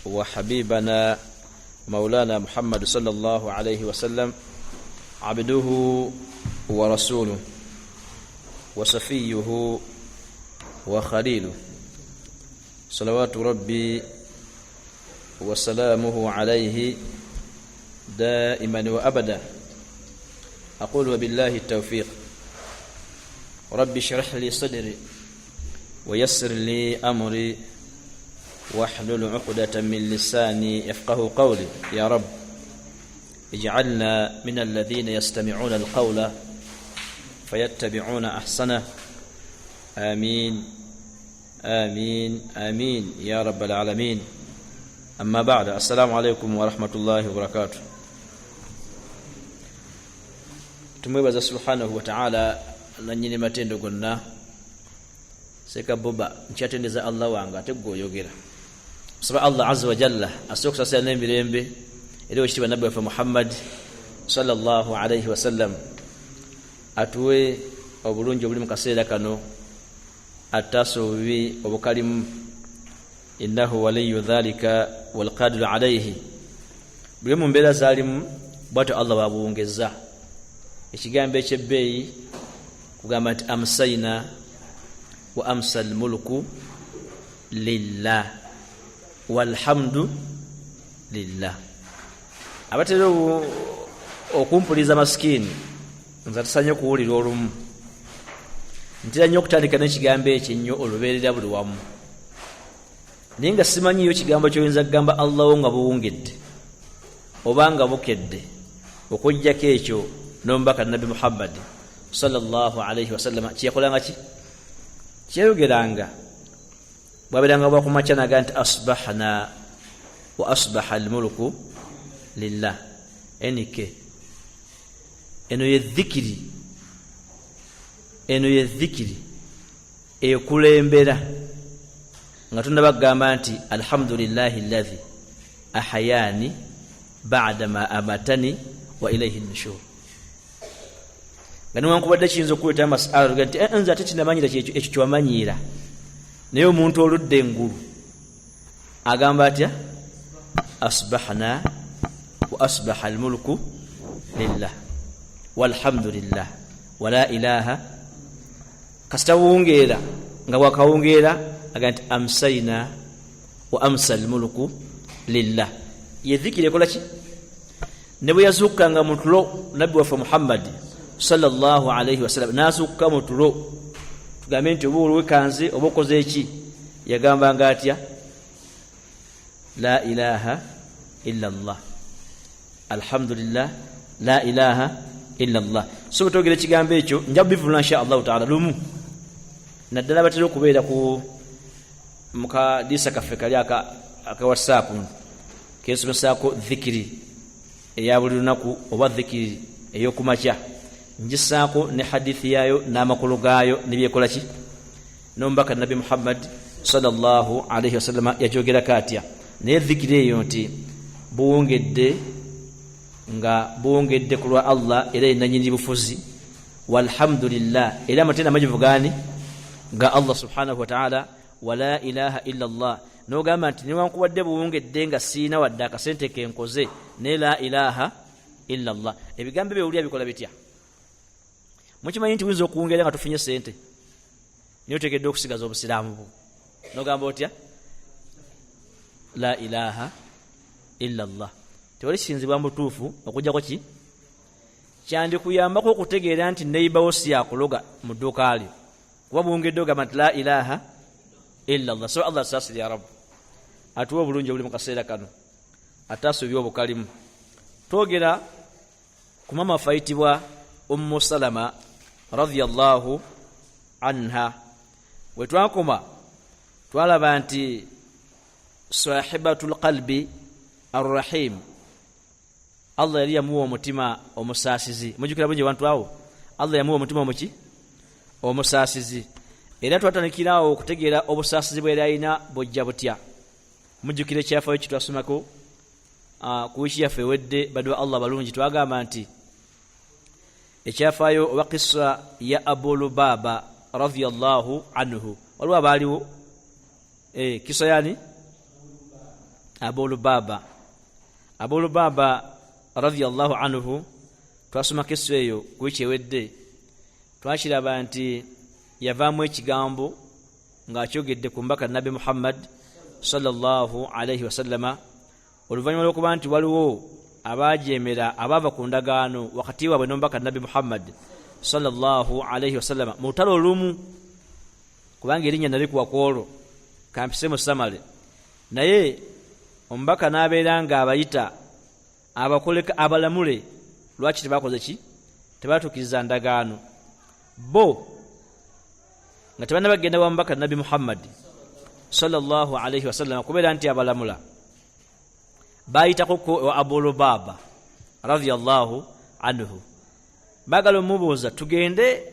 وحبيبنا مولانا محمد صلى الله عليه وسلم عبده ورسوله وصفيه وخليله صلوات ربي وسلامه عليه دائما وأبدا. أقول وبالله التوفيق. ربي اشرح لي صدري ويسر لي أمري واحلل عقدة من لساني يفقه قولي. يا رب اجعلنا من الذين يستمعون القول فيتبعون أحسنه. آمين آمين آمين يا رب العالمين. أما بعد، السلام عليكم ورحمة الله وبركاته. Tumwebaza subhanahu wa ta'ala nanyini matendo gonna seka boba nchatendeza Allah wanga tegoyogera saba Allah azza wa jalla asokusasa n'emirembe eri okitiibwa nabbi waffe Muhammad sallallahu alayhi wa sallam atuwe obulungi obuli mu kaseera kano atasuubi obukalimu innahu waliyu dhalika walqadiru alayhi. buli mu mbeera zaalimu bwatyo Allah babuwongeza ekigambo ekyebbeeyi kugamba nti amsayna wa amsa almulku lillah walhamdu lillah. abatera okumpuliza masikini nza tusanye okuwulira olumu ntera nnyo okutandika n'ekigambo ekyo ennyo olubeerera buli wamu naye nga simanyiyo kigambo kyoyinza kugamba Allahu nga buwungedde oba nga bukedde okujjako ekyo n'omubaka nabbi Muhammad sallallahu alayhi wa sallam kyeyakolanga ki kyeyogeranga bwaberanga bwakumakya naga nti asbahna wa asbaha almulku lillah. enike eno ye dhikiri ekulembera nga tunabagamba nti alhamdulillahi alladhi ahayani ba'da ma amatani wa ilayhi an-nushur. Gano wankubadde kiyinza okuleeta amasala luga nti nze ate kinamanyira ekyo kyewamanyira naye omuntu oludde engulu agamba atya asbahna wa asbaha almulku lillah walhamdulillah wala ilaha kasita wungeera nga bwakawungeera aga nti amsayna wa amsa almulku lillah. ye dhikiri ekola ki ne bwe yazuukanga mu tulo nabbi waffe Muhammad sallallahu alayhi wa sallam nazuuka mu tulo tugambe nti oba olwekanze oba okoze eki yagambanga atya la ilaha illa Allah alhamdulillah la ilaha illa Allah. so togere kigambo ekyo njabivula insha Allah taala lumu naddala batera okubeera ku mukadisa kaffe kali aka WhatsApp kesomesaako dhikiri eya buli lunaku oba dhikiri ey'okumakya njisaako ne hadithi yaayo n'amakulu gaayo nebyekola ki n'omubaka nabbi Muhammad sallallahu alayhi wasallam yajogerako atya. naye dhikiri eyo nti buwongedde ku lwa Allah era yenanyini bufuzi walhamdulillah era amatenda amajivu gani nga Allah subhanahu wa ta'ala wala ilaha illa Allah. n'ogamba nti newankubadde buwongedde nga siina wadde akasente kenkoze ne la ilaha illa Allah. ebigambo byewulya bikola bitya? mukimanyi nti winza okuwongera nga tufunye sente niyo oteekeddwa okusigaza obusiraamu bwo n'ogamba otya la ilaha illa Allah. tewali kisinzibwa mutuufu okujjako ki kyandikuyambako okutegeera nti neighbour si yakuloga mu dduuka lyo kuba buwongedde ogamba nti la ilaha illa Allah. so Allah sasiri ya rabbu atuwa obulungi obuli mu kaseera kano ataasubye obukalimu. twogera ku mama fayitibwa Ummu Salama radiyallahu anha. we twakoma twalaba nti sahibatul qalbi arrahim Allah yali yamuwa omutima omusaasizi. mujukira bungi abantu awo Allah yamuwa omutima omuki omusaasizi. era twatandikirawo okutegeera obusaasizi bwe yalina bujja butya. mujukire ekyafaayo kitwasomako ku wiiki yaffe ewedde badwa Allah balungi twagamba nti ekyafaayo oba kisa ya Abu Lubaba radiyallahu anhu waliwo abaaliwo kisa yani Abu Lubaba radhiyallahu anhu twasoma kesu eyo kuikyewedde twakiraba nti yavaamu ekigambo ng'akyogedde ku mbaka Nabi Muhammad sallallahu alayhi wasallama oluvannyuma lw'okuba nti waliwo abajeemera abaava ku ndagaano wakati waabwe n'omubaka Nabi Muhammad sallallahu alayhi wasallama mu lutalo olumu kubanga erinnya nalikuwa kwolwo kampise mu samale naye omubaka n'abeera ng'abayita abakoleka abalamule lwaki tebakoze ki tebatuukiriza ndagaano bo nga tebanna bagenda wa mubaka Nabi Muhammad sallallahu alayhi wasallam kubeera nti abalamula bayitako ko Abu Lubaba radhiyallahu anhu bagala omubuuza tugende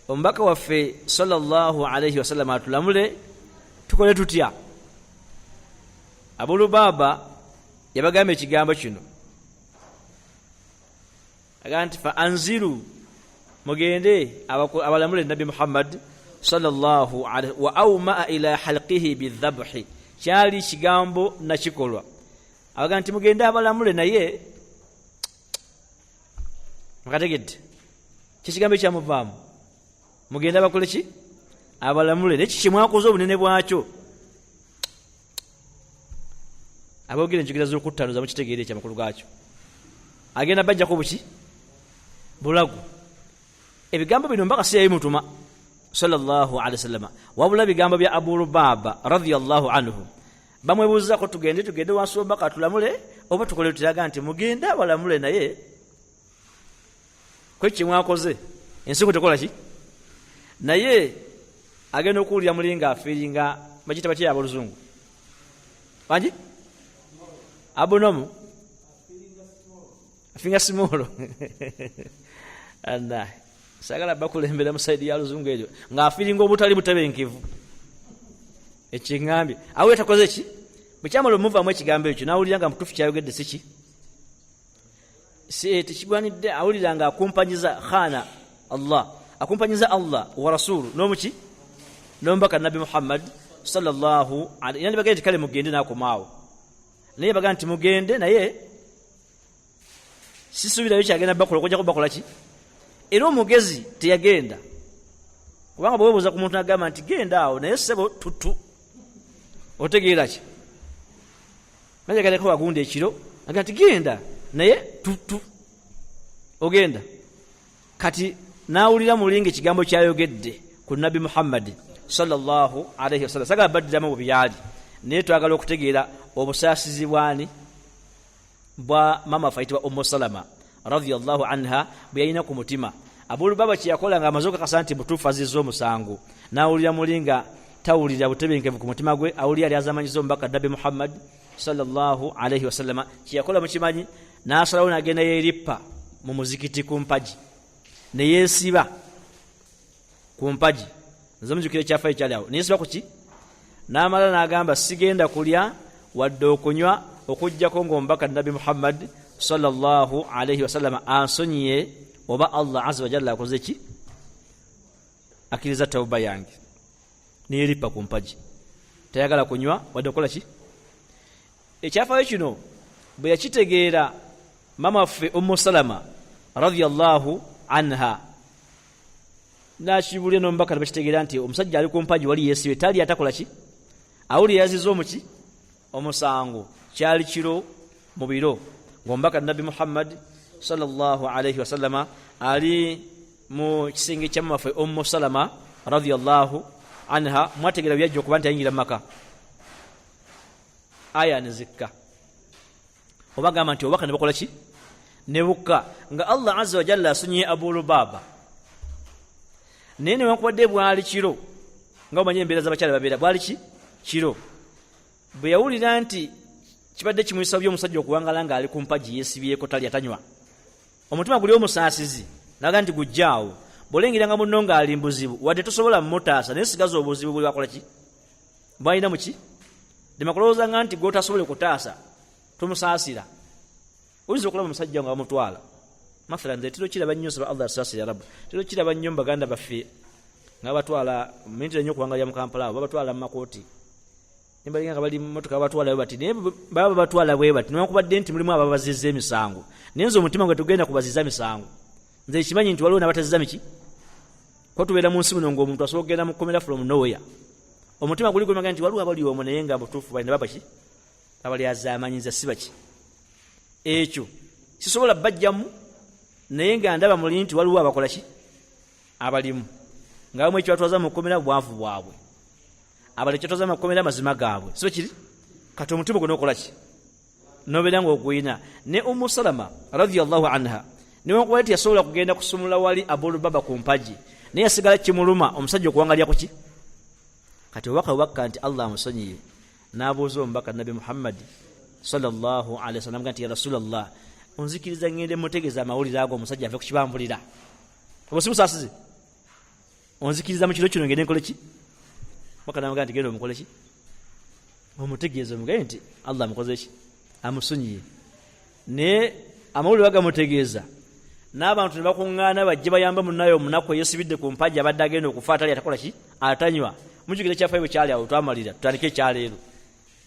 omubaka waffe sallallahu alayhi wasallam atulamule tukole tutya. Abu Lubaba yabagamba ekigambo kino agamba nti fa anziru mugende abalamule Nabi Muhammad sallallahu alayhi wa awma ila halqihi bidhabhi kyali kigambo nakikolwa agamba nti mugende abalamule naye makategedde kikigambo kyamuvaamu mugende abakole ki abalamule neki kimwakoze obunene bwakyo abogere njogera z'okuttano za mukitegeere ekyamakulu gaakyo agenda bajjako buki bulagu ebigambo bino mbaka si yayimutuma sallallahu alayhi wasallam wabula bigambo bya Abu Lubaba radhiyallahu anhu bamwebuuzako tugende wansi w'omubaka tulamule oba tukole tiraga nti mugende abalamule naye kwe kimwakoze ensiku tekola ki naye agenda okuwulira mulinga afiiringa bakiyita bakye abaluzungu bangi abonomu afinga simolo anda sagala bakulembera mu side ya luzungu eryo nga afiiringa obutali butebenkevu ekingambye awe takoze ki mukyamalo muvaamu ekigambo ekyo nawulira nga mutufu kyayogedde siki tekigwanidde awulira nga akumpanyiza khana Allah akumpanyiza Allah wa rasulu n'omuki n'omubaka Nabi Muhammad sallallahu alayhi yani bagende kale mugende nakomaawo naye baga nti mugende naye sisuubirayo kyagenda bakola okujja kubakola ki era omugezi teyagenda kubanga bwebuuza ku muntu agamba nti genda awo naye sebo tutu otegeera ki najagaleko wagunda ekiro aga nti genda naye tutu ogenda kati nawulira mulinga ekigambo kyayogedde ku Nabi Muhammad sallallahu alayhi wasallam sagala baddiramu bubyali naye twagala okutegeera obusaasizi bwani bwa mama faitwa Salama radhiyallahu anha bwe yalina ku mutima. Abu Lubaba kyeyakola nga amaze okukakasa nti butuufu azizza omusango nawulira mulinga tawulira butebenkevu ku mutima gwe awulira ali azamanyiza omubaka Nabi Muhammad sallallahu alayhi wasallam kyeyakola mukimanyi n'asalawo n'agenda yeerippa mu muzikiti ku mpaji ne yeesiba ku mpaji nze mujukira ekyafa ekyali awo neesiba ku ki n'amala n'agamba sigenda kulya wadde okunywa okujjako ng'omubaka Nabi Muhammad sallallahu alayhi wasallam ansonyiye oba Allah azza wa jalla akoze ki akiriza tawba yange neeripa ku mpaji tayagala kunywa wadde okukola ki ekyafayo kino bwe yakitegeera mama waffe Salama radhiyallahu anha nakibulya n'omubaka bakitegeera nti omusajja ali ku mpaji wali yeesibe tali atakola ki awuli yaziza omuki omusango kyali kiro mu biro ng'omubaka Nabi Muhammad sallallahu alayhi wasallama ali mu kisenge kya mama waffe Salama radhiyallahu anha mwategeera byajja okuba nti ayingira Maka aya nezikka oba gamba nti obubaka ne bakola ki ne bukka nga Allah azza wa jalla asunyiye Abu Lubaba naye newankubadde bwali kiro nga omanye embeera z'abakyala babeera bwali ki kiro bwe yawulira nti kibadde kimuyisa by'omusajja okuwangala nga ali ku mpaji yeesibyeko tali atanywa omutima guli omusaasizi naga nti gujjaawo bw'olengera nga munno ng'ali mbuzibu wadde tosobola mumutaasa naye sigaza obuzibu bwe wakola ki bwalina mu ki demakulowooza nga nti gw'otasobole kutaasa tumusaasira oyinza okulaba omusajja nga bamutwala mathalan nze tiro kiraba nnyo saba Allah asaasira rabu tiro kiraba nnyo mu baganda baffe nga batwala minti ennyo okuwangalira mu Kampala abo babatwala mu makooti nimbalinga bali motoka batwala bati ne baba batwala bwe bati nokubadde nti mulimu ababazizza emisango nenzo omutima gwe tugenda kubazizza emisango nze kimanyi nti waliwo nabatazizza miki ko tubeera mu nsi muno ng'omuntu asobola kugenda mu komera from nowhere omutima guli gwe nti waliwo abali omwo naye nga butuufu balina babaki abali azaamanyiza si baki ekyo sisobola bajjamu naye nga ndaba muli nti waliwo abakola ki abalimu ngaamu ekyo batwaza mu komera bwavu bwabwe abali kyatoza mu komera mazima gaabwe so kiri kati omutima gwe nokola ki nobeera ng'ogwina ne Ummu Salama radiyallahu anha newankubadde nti yasobola kugenda kusumula wali Abu Lubaba ku mpagi naye yasigala kimuluma omusajja okuwangalya ku ki kati obubaka nti Allah amusonyiye n'abuuza omubaka Nabi Muhammad sallallahu alaihi wasallam nti ya Rasulallah onzikiriza ngende mutegeeza amawulire ago omusajja ave ku kibambulira obo si musaasizi onzikiriza mu kiro kino ngende nkole ki maka namugamba nti genda omukole ki omutegeeza omugaye nti Allah amukoze ki amusonyiye ne amawulire bagamutegeeza n'abantu ne bakuŋŋaana bajje bayamba munnayo omunaku eyesibidde ku mpagi abadde agenda okufa atali atakola ki atanywa mujugire kyafaayo bwe kyali awo twamalira tutandike ekyaleero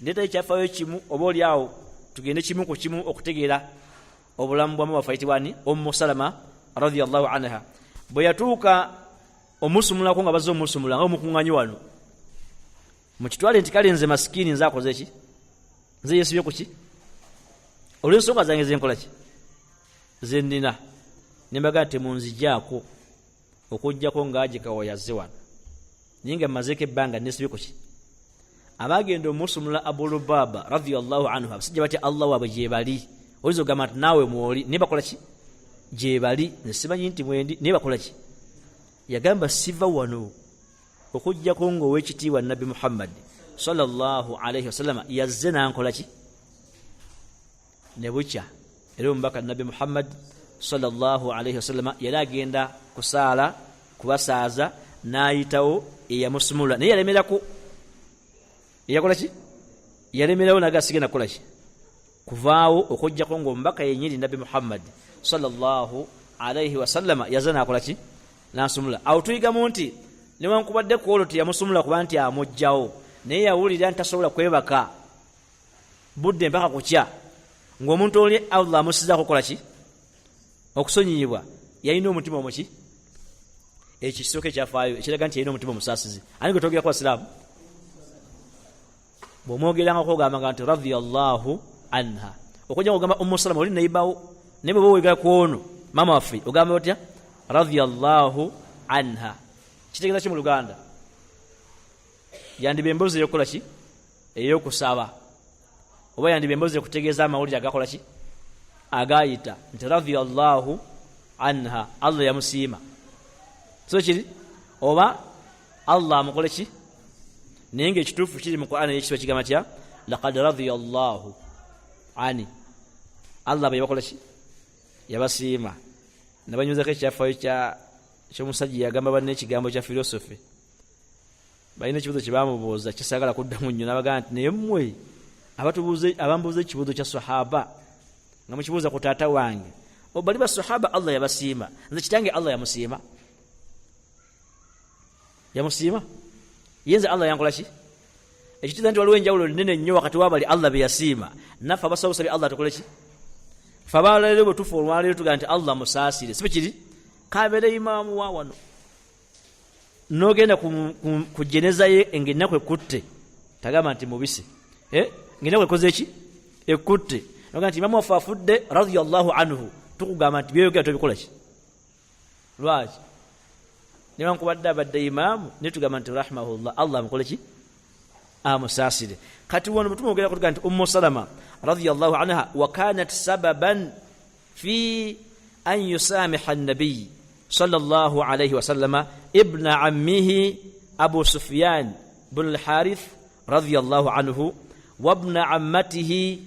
ndeetayo kyafaayo kimu oba oli awo tugende kimu ku kimu okutegeera obulamu bwamu bafaitibwani Ummu Salama radiyallahu anha bwe yatuuka omusumulako nga bazze omusumula nga omukuŋŋanyi wano mukitwale nti kale nze masikini nze akoze ki nze yesibye ku ki olw'ensonga zange zenkola ki zennina nembaga nti munzijaako okujjako ng'agikawa yazze wano naye nga mmazeeko ebbanga nesibye ku ki abagenda omusumula Abu Lubaba radiyallahu anhu abasajja batya Allah waabwe gyebali oyinza ogamba nti naawe mwoli naye bakola ki gyebali nesimanyi nti mwendi naye bakola ki yagamba siva wano okujjako ng'ow'ekitiibwa Nabi Muhammad sallallahu alaihi wasallam yazze nankola ki ne bukya era omubaka Nabi Muhammad sallallahu alaihi wasallam yali agenda kusaala kubasaaza n'ayitawo eyamusumula naye yalemerako yakola ki yalemerawo naga asigenda kukola ki kuvaawo okujjako ng'omubaka yenyini Nabi Muhammad sallallahu alaihi wasallam yazze nakola ki nasumula awo tuyigamu nti newankubadde ku olwo teyamusumula kuba nti amugjawo naye yawulira nti tasobola kwebaka budde mpaka kukya ng'omuntu oli Allah amusizaako kukola ki okusonyiyibwa yalina omutima omuki ekisooka ekyafaayo ekiraga nti yalina omutima omusaasizi ani gwe twogera ku basiraamu bw'omwogerangako ogambanga nti radiyallahu anha okujja ng'ogamba Ummu Salama oli nayibawo naye bwe bwegera ku ono maama waffe ogamba otya radiyallahu anha kitegeeza ki mu Luganda yandiba emboozi eyokukola ki ey'okusaba oba yandiba emboozi ekutegeeza amawulire agakola ki agayita nti radiyallahu anha Allah yamusiima so kiri oba Allah amukole ki naye ng'ekituufu kiri mu Qur'an ekisiba kigamba tya laqad radiyallahu ani Allah bwe yabakola ki yabasiima nabanyuzako ekyafaayo ky'omusajja yagamba banne ekigambo kya philosophy balina ekibuuzo kye bamubuuza kisagala kuddamu nnyo n'abagamba nti naye mmwe abambuuza ekibuuzo kya sahaba nga mukibuuza ku taata wange bali ba sahaba Allah yabasiima nze kitange Allah yamusiima yenze Allah yankola ki ekitiza nti waliwo enjawulo nnene nnyo wakati wabali Allah be yasiima naffe abasabusabye Allah tukole ki fe abalaleero bwe tufa olwaleero tugaa nti Allah musaasire si bikiri kabeere imaamu wa wano n'ogenda ku jeneza ye ng'ennaku ekutte tagamba nti mubisi ng'ennaku ekoze ki ekutte noga nti imaamu waffe afudde radiyallahu anhu tukugamba nti byeyogera tobikola ki lwaki newankubadde abadde imaamu ne tugamba nti rahimahullah Allah amukole ki amusaasire kati wano mutumwogera kutuga nti Ummu Salama radiyallahu anha wa kanat sababan fi an yusamiha an-nabiy sallallahu alayhi wa sallama ibn ammihi Abu Sufyan bin al-Harith radiyallahu anhu wa ibn ammatihi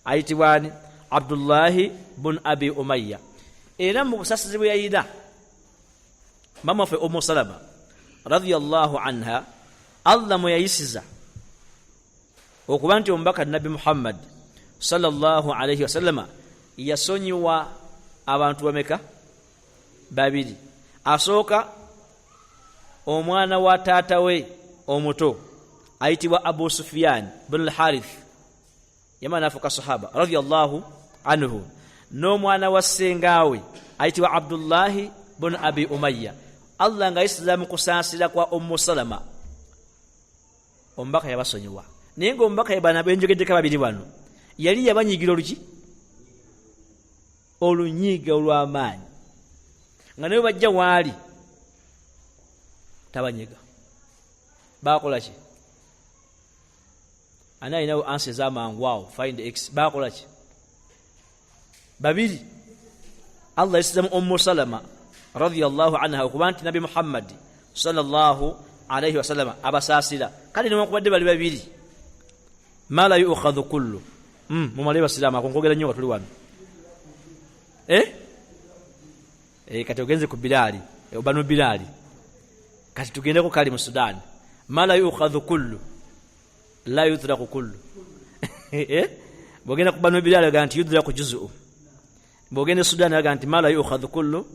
aitibani Abdullah bin Abi Umayya era mu busaasizi bwe yayina mama fe Ummu Salama radiyallahu anha Allah mwe yayisiza okuba nti omubaka Nabi Muhammad sallallahu alayhi wa sallama yasonyiwa abantu bameka babiri asooka omwana wa taata we omuto ayitibwa Abu Sufyan bin al-Harith yamana afuka sahaba radiyallahu anhu n'omwana wa ssengawe ayitibwa Abdullah bin Abi Umayya Allah nga Islamu kusaasira kwa Ummu Salama ombaka yabasonyiwa naye ng'omubaka yabana benjogeddeko babiri bano yali yabanyigira olunyiga olw'amaanyi nga naye bajja waali tabanyiga bakola ki ani alinawo ansi ez'amangu awo find x bakola ki babiri Allah yasizamu Ummu Salama radiyallahu anha okuba nti Nabi Muhammad sallallahu alayhi wasallam abasaasira kale newankubadde bali babiri ma la yu'khadhu kullu mumale basiramu akonkogera nnyo katuli wano kati ogenze ku Bilali banu Bilali kati tugendeko kali mu Sudan ma la yu'khadhu kullu la yutraku kullu bogenda ku banu Bilali ganti yudraku juz'u bogenda Sudan ganti ma la yu'khadhu kullu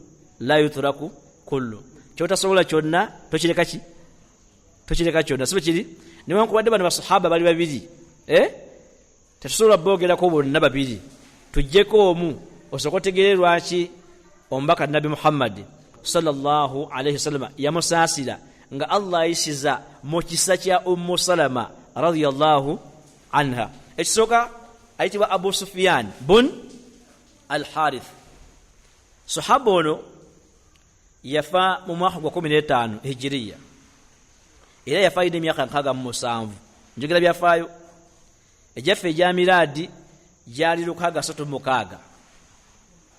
la yutraku kullu kyotasobola kyonna tokireka kyonna sibe kiri newankubadde bano basahaba bali babiri tetusobola bogerako bonna babiri tujjeko omu osokotegere lwaki ombaka Nabi Muhammad sallallahu alayhi wasallam yamusaasira nga Allah ayisiza mu kisa kya Ummu Salama radiyallahu anha ekisooka ayitibwa Abu Sufyan bun al-Harith sahaba ono yafa mu mwaka gwa 15 hijriya era yafa ine myaka 67 njogera byafaayo ejaffe ejya miradi jali 636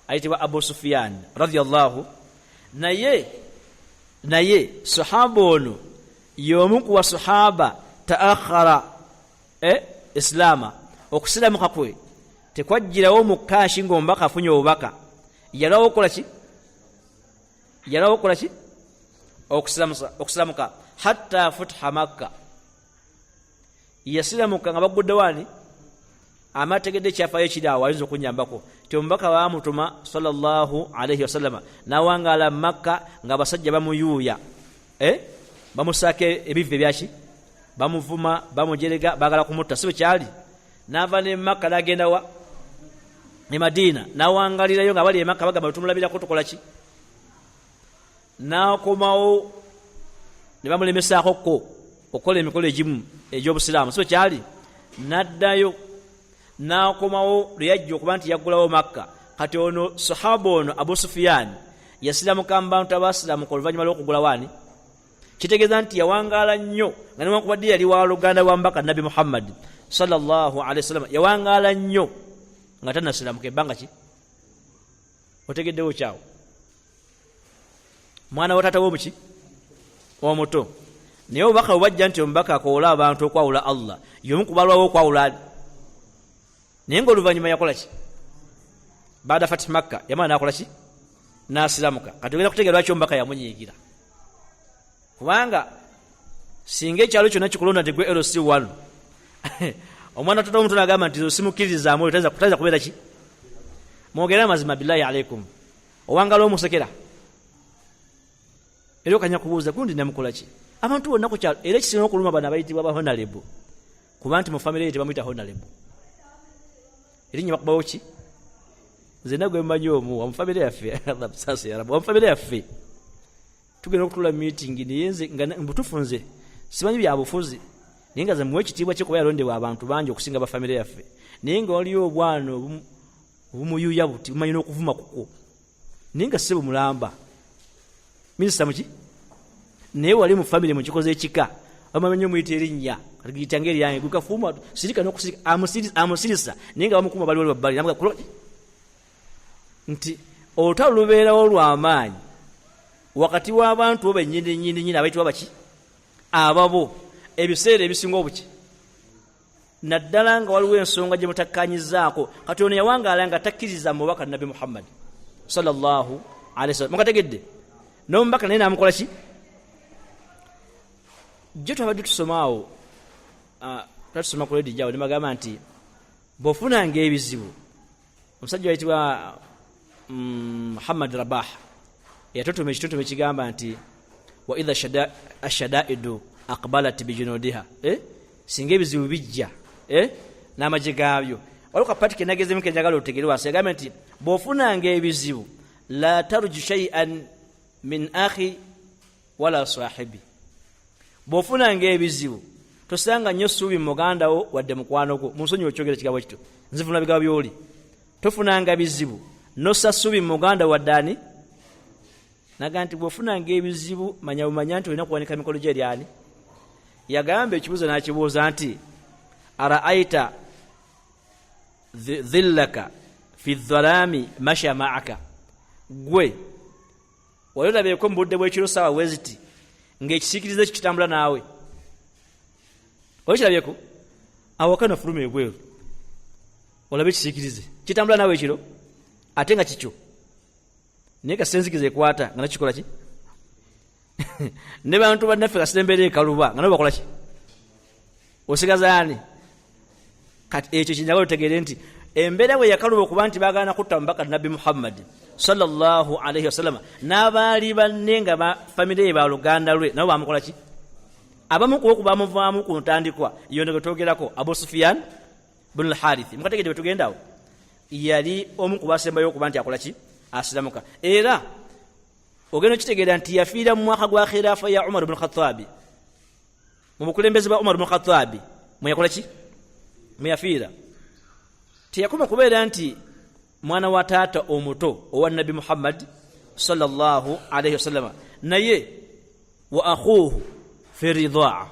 ayitibwa Abu Sufyan radiyallahu naye sahaba ono yomu kuwa sahaba taakhara islama okusilamuka kwe tekwajjirawo mukashi ngombaka afunye obubaka yalawo kola ki okusilamuka hatta futha Makka yasilamuka nga bagudde wani amategedde kyafayo kiri awo ayinza okunyambako tyombaka bamutuma sallallahu alayhi wasallam nawangala Makka nga abasajja bamuyuuya bamusake ebive byaki bamuvuma bamujerega bagala kumutta sibe kyali nava ne Makka nagenda wa ne Madina nawangalirayo nga bali e Makka bagamba tumulabirako tukola ki nakomawo ne bamulemesaako okukola emikolo egimu egy'obusiraamu sibe kyali naddayo nakomawo lweyajja okuba nti yaggulawo Makka kati ono sahaba ono Abu Sufyan yasilamuka mu bantu abasilamuka oluvannyuma lw'okugula wani kitegeeza nti yawangaala nnyo nga newankubadde yali waluganda wa mbaka Nabi Muhammad sallallahu alayhi wasallam yawangaala nnyo nga tannasilamuka ebbanga ki otegeddewo kyawo mwana wa taata w'omuki omuto naye obubaka bwebajja nti omubaka akoola abantu okwawula Allah yomu kubalwawo okwawula ali naye ng'oluvannyuma yakola ki baada Fatih Makka yamala nakola ki n'asilamuka kati ogenda kutegeera lwaki omubaka yamunyiigira kubanga singa ekyalo kyonna kikulonda nti gwe LC1 omwana toto omuntu nagamba nti simukkiririzaamu taza kubeera ki mwogere amazima billahi alaikum owangala omusekera era okanya kubuuza gundi namukola ki abantu bonna ku kyalo era ekisinga okuluma bano abayitibwa ba honorable kuba nti mu famire ye tebamuyita honorable erinnya bakubawo ki nze nagwe mmanyi omu wamufamire yaffe sasa yarabu wamufamire yaffe tugenda okutula meeting niyenze nga mbutufu nze simanyi byabufuzi naye nga ze muwe ekitiibwa kye kuba yalondebwa abantu bangi okusinga bafamire yaffe naye nga waliyo obwana obumuyuya buti bumanyi n'okuvuma kuko naye nga sebo mulamba minisita muki naye wali mu famire mu kikoze ekika bamanyi muyita erinnya kagiyitanga eryange gukafuuma sirika n'okusirika amusirisa naye nga bamukuma bali wali babbali namuga nti olutalo lubeerawo lw'amaanyi wakati w'abantu bennyini abayitibwa baki ababo ebiseera ebisinga obuki naddala nga waliwo ensonga gye mutakkanyizaako kati ono yawangaala nga takkiriza mubaka Nabi Muhammad sallallahu alayhi wasallam mukategedde n'omubaka naye namukola ki jjo twabadde tusomaawo tatusoma ku ledi jawo ne bagamba nti bw'ofunanga ebizibu omusajja wayitibwa Muhammad Rabah yatotoma ekitontome kigamba nti wa idha ashadaidu aqbalat bijunudiha singa ebizibu bijja n'amagye gaabyo. Waliwo kapati kenagezemu kenjagala otegere wansi yagambye nti bw'ofunanga ebizibu la tarju shay'an min akhi wala sahibi. Bw'ofunanga ebizibu tosanga nnyo ssuubi muganda wo wadde mukwano gwo. Munsonyiwe okyogera ekigambo kito, nzifuna bigabo by'oli. Tofunanga bizibu nossa ssuubi muganda wadde ani. Naga nti bw'ofunanga ebizibu manya bumanya nti olina kuwanika mikolo gye eri ani. Yagamba ekibuuzo n'akibuuza nti araaita dhillaka fi dhalami masha ma'aka. Gwe wali olabeeko mu budde bw'ekiro ssaawa weziti ng'ekisiikirize kitambula naawe. Olekirabyeko awakana fuluma ebweru olabe ekisiikirize kitambula naawe ekiro ate nga kikyo naye kasenzikiza ekwata nga nakikola ki ne bantu bannaffe kasembeera ekaluba nga nabo bakola ki osigaza ani. Kati ekyo kinjagala otegeere nti embeera bwe yakaluba okuba nti baagala kutta mubaka Nabbi Muhammad sallallahu alaihi wasallam n'abaali banne nga bafamire ye baluganda lwe nabo bamukola ki. Abamu ku bamuvaamu ku ntandikwa yonde getogerako Abu Sufyan bin al-Harith mukategede betugendawo yali omu ku basembayo okuba nti akola ki asilamuka. Era ogenda kitegeera nti yafiira mu mwaka gwa khilafa ya Umar ibn Khattab. Mu bukulembeze bwa Umar ibn Khattab mwe yakola ki mwe yafiira. Tiyakoma kubeera nti mwana wa taata omuto owa Nabi Muhammad sallallahu alaihi wasallam naye wa akhuhu fi ridhaa.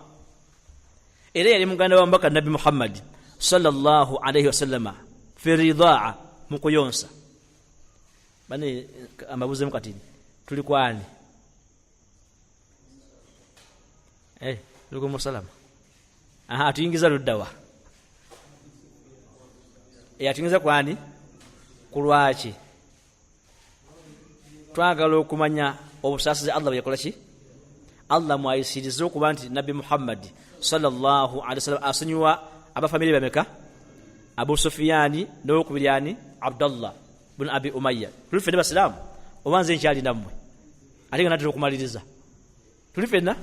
Era yali muganda wa mbaka Nabi Muhammad sallallahu alaihi wasallam fi ridhaa mukuyonsa. Bane amabuze mukatini tuli kwani lugo musalama tuyingiza luddawa tuyingiza kwani kulwaki twagala okumanya obusaasizi Allah bwe yakola ki. Allah mwayisiriza okuba nti Nabi Muhammad sallallahu alaihi wasallam asonyiwa abafamili bameka Abu Sufyani n'okubiri ani Abdullah bin Abi Umayya. Tulife ne basilamu obanze nkyali nammwe ate nga natera okumaliriza tulifenna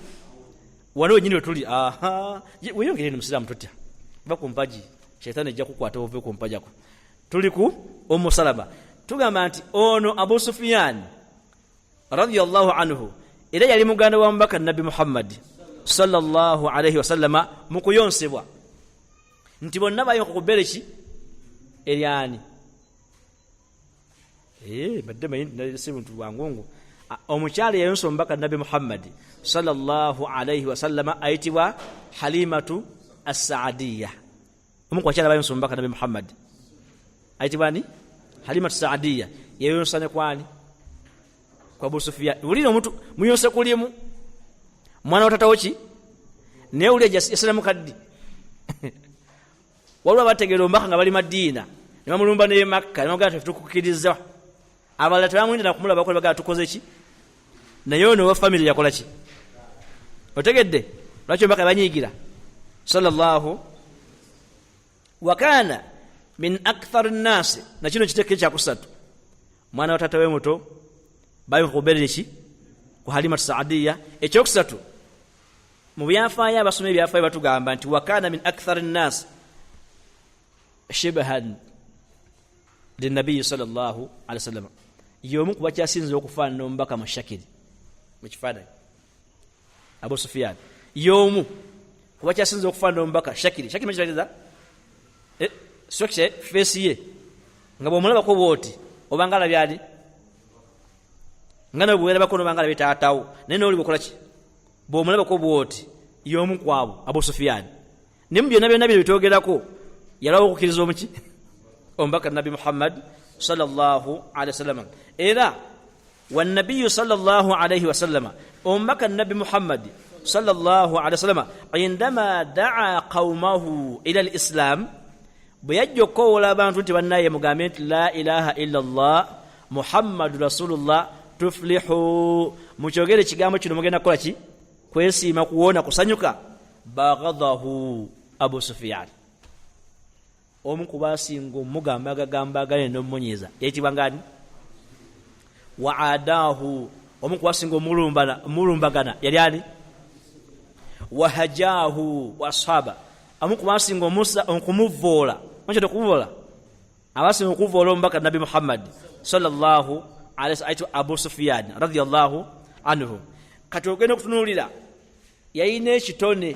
wano wenyini we tuli weyongere ni musilamu tutya bakumpaji shetani ejja kukwata ove kumpajako. Tuli ku Salama tugamba nti ono Abu Sufyan radiyallahu anhu era yali muganda wa mbaka Nabi Muhammad sallallahu alaihi wasallama mukuyonsebwa nti bonna bayonka kubeere ki eryani badde mayindi nalese muntu wangungu omukyala yayonsa mbaka Nabi Muhammad sallallahu alaihi wasallama ayitibwa Halimatu as-Saadiyya. Omu kwa kyala bayonsa mbaka Nabi Muhammad ayitibwa ni Halimatu as-Saadiyya. Yayonsa ne kwani kwa Abu Sufyan. Ulira omuntu muyonsa kulimu mwana wa tatawo ki ne uli yasalamu kaddi walwa bategera mbaka nga bali Madina ne bamulumba ne Makka ne bagata tukukiriza abala tebamwinda na kumulaba ko bagata tukoze ki naye ono wa family yakola ki otegedde lwaki mbaka banyigira sallallahu wa kana min akthar an-nas na kino kiteke kya kusatu mwana wa tatawe muto bayo kuberere ki ku Halimatu Saadiyya. Ekyokusatu mu byafaayo abasome byafaayo batugamba nti wa kana min akthar an-nas shibahan linnabi sallallahu alaihi wasallam. Yomu kuba kyasinze okufaanana omubaka Mashakiri mu kifaananyi Abu Sufyan. Yomu kuba kyasinze okufaanana omubaka Shakiri. Shakiri mekirageza sokye face ye nga bw'omulabako bw'oti obanga alabye ali nga nawe bw'olabako obanga alabye taatawo naye n'oli bw'okola ki bw'omulabako bw'oti y'omu ku abo Abu Sufyan. Ne mu byonna byonna bino bitwogerako yalawo okukkiriza omuki omubaka Nabi Muhammad sallallahu alaihi wasallam. Era wa nabiyyu sallallahu alaihi wasallam omubaka Nabi Muhammad sallallahu alaihi wasallam indama daa qaumahu ila al-islam bwe yajja okukowola abantu nti bannaye mugambe nti la ilaha illa Allah Muhammadu rasulullah tuflihu. Mukyogere ekigambo kino mugenda kukola ki kwesiima kuwona kusanyuka. Baghadahu Abu Sufyan omu kubasinga omugamba agagamba agane n'omumonyeeza yayitibwa ngani wa adahu omu kubasinga omulumbagana yali ani wahajahu wa ashaba amuku basinga Musa onkumuvola mwacho kuvola abasinga okuvola omubaka Nabi Muhammad sallallahu alaihi wasallam Abu Sufyan radiyallahu anhu kati ogenda okutunulira yayina ekitone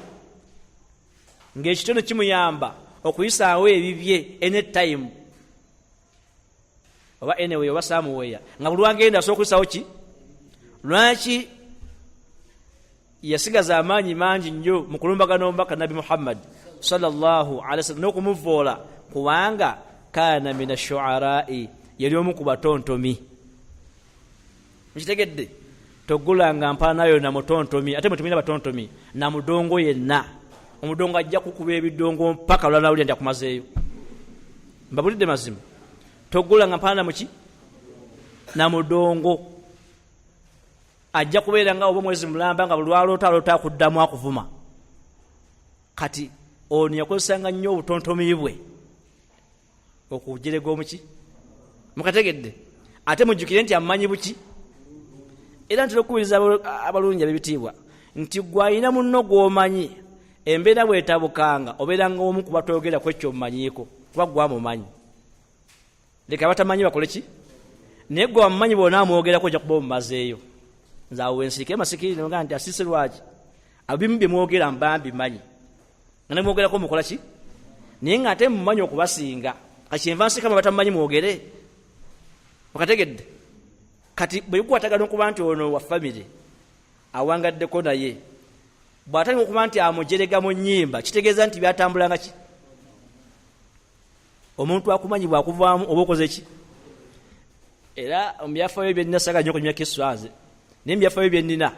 ng'ekitone kimuyamba okuyisaawo ebibye anytime oba anyway oba somewhere nga buli wagenda asobola okuyisaawo ki lwaki yasigaza amaanyi mangi nnyo mu kulumbagana omubaka Nabi Muhammad sallallahu alaihi wasallam n'okumuvoola kubanga kaana min ash-shu'ara'i yali omu ku batontomi mukitegedde togulanga mpaanayo na mutontomi ate mutumira batontomi na mudongo yenna omudongo ajja kukuba ebidongo mpaka lwana uli nja kumazeeyo mbabulidde mazima togulanga mpaana muki na mudongo ajja kubeera nga oba mwezi mulamba nga bulwaloota akuddamu akuvuma kati ono yakozesanga nnyo obutontomi bwe okujerega omuki mukategedde ate mujjukire nti amanyi buki era ntera okubiriza abalungi ab'ebitiibwa nti gwalina munno gw'omanyi embeera bwetabukanga obeera nga omu kuba toyogera ku ekyo omumanyiiko kuba gwamumanyi leka batamanyi bakole ki naye gwe wamumanyi bona amwogerako ojja kuba omumazeeyo nze awo wensiike masikiri noga nti asise lwaki abimu bye mwogera mba mbimanyi nga nemwogerako mukola ki naye nga ate mumanyi okubasinga kakyenva nsikama batamumanyi mwogere okategedde kati bwe yukwatagana okuba nti ono wa famire awangaddeko naye bw'atali okuba nti amujerega mu nnyimba kitegeeza nti byatambulanga ki omuntu akumanyi bwakuvaamu oba okoze ki era omubyafayo byennina saga nnyo okunyumya kiswaze naye mubyafayo byennina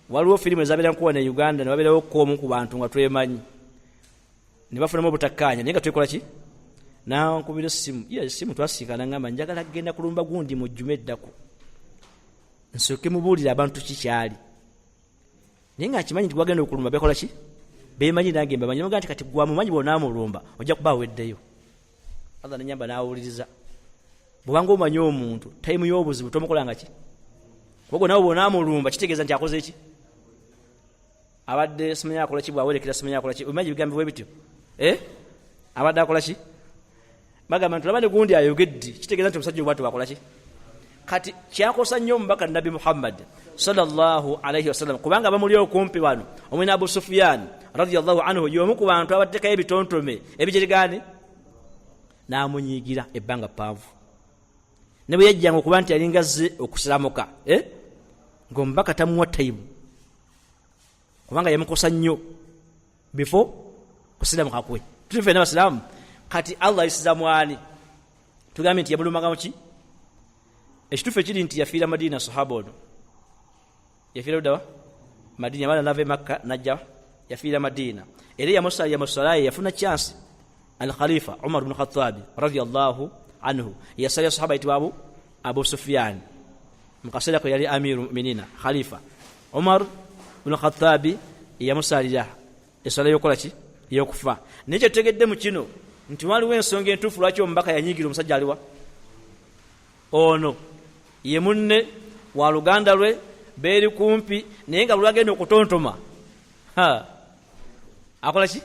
waliwo firimu ezabeera nkuwa ne Uganda ne babeerawo koomu ku bantu nga twemanyi ne bafunamu obutakkaanya naye nga twekola ki nankubira essimu twasinkana ngamba njagala kgenda kulumba gundi mu jjuma eddako nsooke mubuulira abantu kikyali naye nga akimanyi nti gwagenda okulumba bekola ki bemanyi nange mbamanyi noga nti kati gwamumanyi bonaamulumba ojja kuba aweddeyo Allah nenyamba naawuliriza bwobanga omanyi omuntu tayimu y'obuzibu tomukolanga ki kubago naawe bonaamulumba kitegeeza nti akoze ki abadde simanyi akola ki bwawerekera simanyi akola ki omanyi bigambibwe bityo abadde akola ki bagamba nti olaba ne gundi ayogedde kitegeeza nti omusajja obwatu bakola ki kati kyakosa nnyo omubaka Nabi Muhammad sallallahu alaihi wasallam kubanga bamuli okumpi wano omwene Abu Sufyan radiyallahu anhu y'omu ku bantu abateekayo ebitontome ebijeregaani n'amunyiigira ebbanga paavu ne bwe yajjanga okuba nti yalinga azze okusiramuka ng'omubaka tamuwa tayimu kubanga yamukosa nnyo before kusiramuka kwe tutufe n'abasiraamu kati Allah ayisiza mwani tugambye nti yamulumanga muki ekituufu ekiri nti yafiira Madina sahaba ono yafiira ludawa Madina abaana nava e Makka najja yafiira Madina era yamusalaye yafuna chance al-Khalifa Umar ibn Khattab radiyallahu anhu yasalya sahaba itwabu Abu Sufyan mukasera ko yali amiru mu'minina Khalifa Umar ibn Khattab yamusalira esala yokola ki yokufa nekyo tegedde mu kino nti waliwo ensonga entuufu lwaki omubaka yanyiigira omusajja aliwa ono ye munne wa luganda lwe beeri kumpi naye nga lwagenda okutontoma akola ki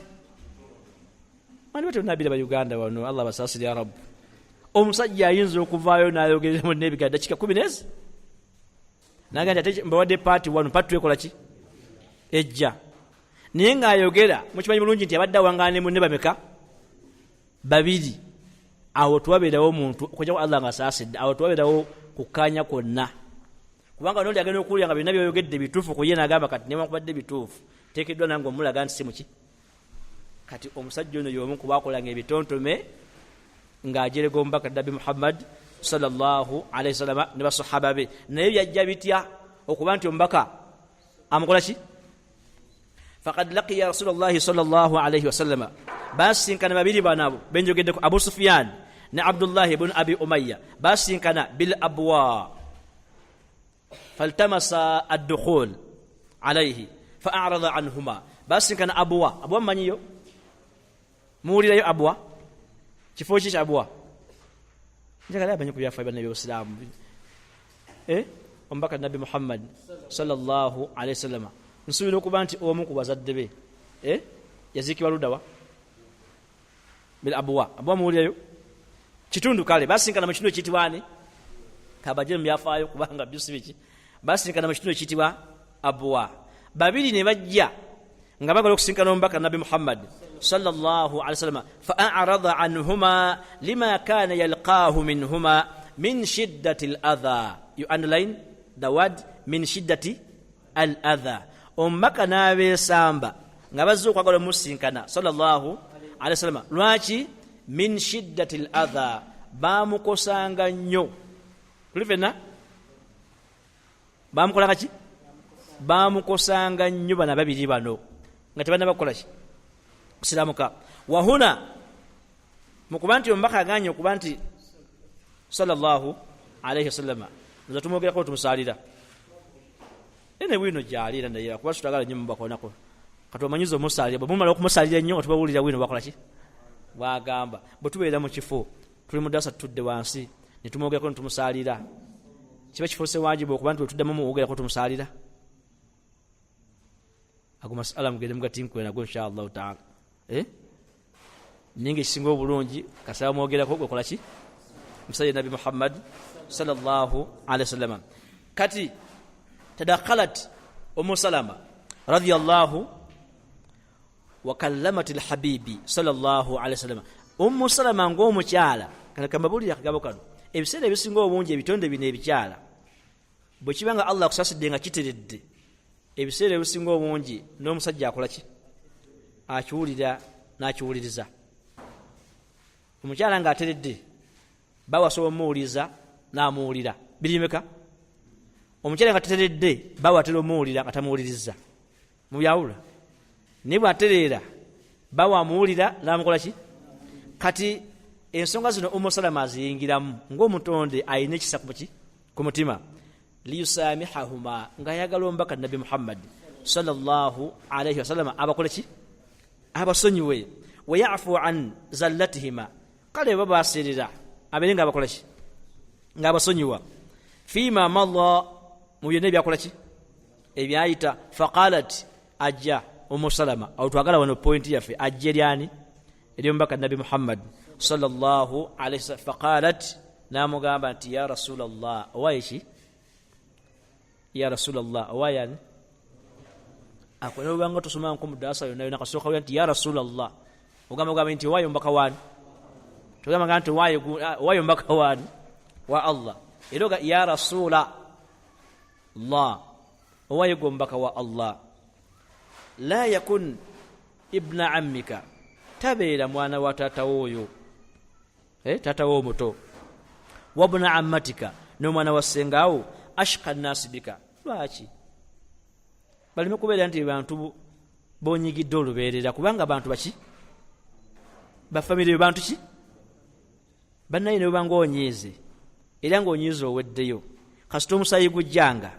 mani bate nabira ba Uganda wano Allah basaasire ya Rabbu omusajja ayinza okuvaayo n'ayogerera mu nebiga dakika 10 nagandi ate mbawadde paati wano paati ekola ki ejja naye ng'ayogera mukimanyi bulungi nti abadde awangaane munne bameka babiri awo tuwabeerawo omuntu okujja Allah nga asaasidde awo tuwabeerawo kukkaanya kwonna kubanga n'oli agenda okuwulira nga byonna byoyogedde bituufu ku ye n'agamba kati newankubadde bituufu teekeddwa nange omulaga nti si muki kati omusajja ono y'omu ku baakolanga ebitontome ng'ajerega omubaka Nabi Muhammad sallallahu alaihi wasallam ne basahaba be naye byajja bitya okuba nti omubaka amukola ki faqad laqiya rasulullahi sallallahu alaihi wasallam basinkana babiri banabo benjogeddeko Abu Sufyan ne Abdullah ibn Abi Umayya basinkana bil abwa faltamasa ad-dukhul alayhi fa'arada anhuma basinkana abwa manyiyo muwulirayo abwa kifo ki abwa njagala abanyi kubyafa bya nabi Islam omubaka Nabi Muhammad sallallahu alaihi wasallam nsuubira okuba nti omu ku bazadde be yaziikibwa ludawa bil abwa abwa muliyo kitundu kale basinkana mu kitundu kitibwani kabaje mu byafaayo kubanga byusibiki basinkana mu kitundu kitibwa abwa babiri ne bajja nga bagala okusinkana omubaka nabi Muhammad sallallahu alaihi wasallam fa a'rada anhuma lima kana yalqahu minhuma min shiddati al-adha. You underline the word min shiddati al-adha. Omubaka n'abeesamba nga bazze okwagala omusinkana sallallahu alaihi wasallam lwaki min shiddati al-adha bamukosanga nnyo tulifena bamukolanga ki bamukosanga nnyo bana babiri bano nga tebana bakola ki kusiramuka wahuna mukubanti omubaka aganye okubanti sallallahu alaihi wasallam nza tumwogerako tumusalira ene wino jalira ndayira kuba tutagala nnyo mubakonako katomanyizo musalira bamumala okumusalira nnyo otubawulira wino bakola ki bwagamba bwetubeera mu kifo tuli mudasa tudde wansi netumwogerako netumusalira kiba kifose wajibu okubanti wetuddemu muwogerako tumusalira ago masala mugende mugatinkwena go inshallah taala ninge kisinga obulungi kasaba mwogerako gwekola ki musajja nabi Muhammad sallallahu alaihi wasallam. Kati tadakhalat Salama radiyallahu wa kallamat al-habibi sallallahu alaihi wasallam. Salama ng'omukyala kambabulira akagabo kano ebiseera ebisinga obungi ebitonde bino ebikyala bwe kibanga Allah akusasidde nga kiteredde ebiseera ebisinga obungi n'omusajja akola ki akiwulira n'akiwuliriza. Omukyala nga ateredde bawasoba omuwuliriza n'amuwulira birimeka. Omukyala nga tateredde bawatera omuwulira nga tamuwuliriza mubyawula ne bwatereera bawamuwulira n'amukola ki. Kati ensonga zino Salama aziyingiramu ng'omutonde ayina ekisa ku mutima liyusamihahuma nga ayagala omubaka nabi Muhammad sallallahu alaihi wasallam abakole ki abasonyiwe wayafu an zallatihima kale babaserera abere nga abakola ki nga abasonyiwa fima malla mu byonna ebyakola ki ebyayita. Faqalat ajja Salama awo twagala wano point yaffe ajja lyani eri omubaka nabi Muhammad sallallahu alaihi wasallam. Faqalat namugamba nti ya Rasulallah owayeki ya Rasulallah owayani akwena obanga tusoma nko mudasa yonna yonna kasooka nti ya Rasulallah ogamba nti owayo mbaka wani tugamba nti owayo mbaka wani wa Allah eroga ya Rasulallah owayo gombaka wa Allah la yakun ibna ammika tabeera mwana wa tata woyo tata wo muto wabna ammatika n'omwana wa ssengawo ashqa nnasi bika lwaki balime kubeera nti bantu bonyigidde olubeerera kubanga bantu baki bafamire bantu ki bannaye ne banga onyiize era ng'onyiize oweddeyo kasita omusayi gujjanga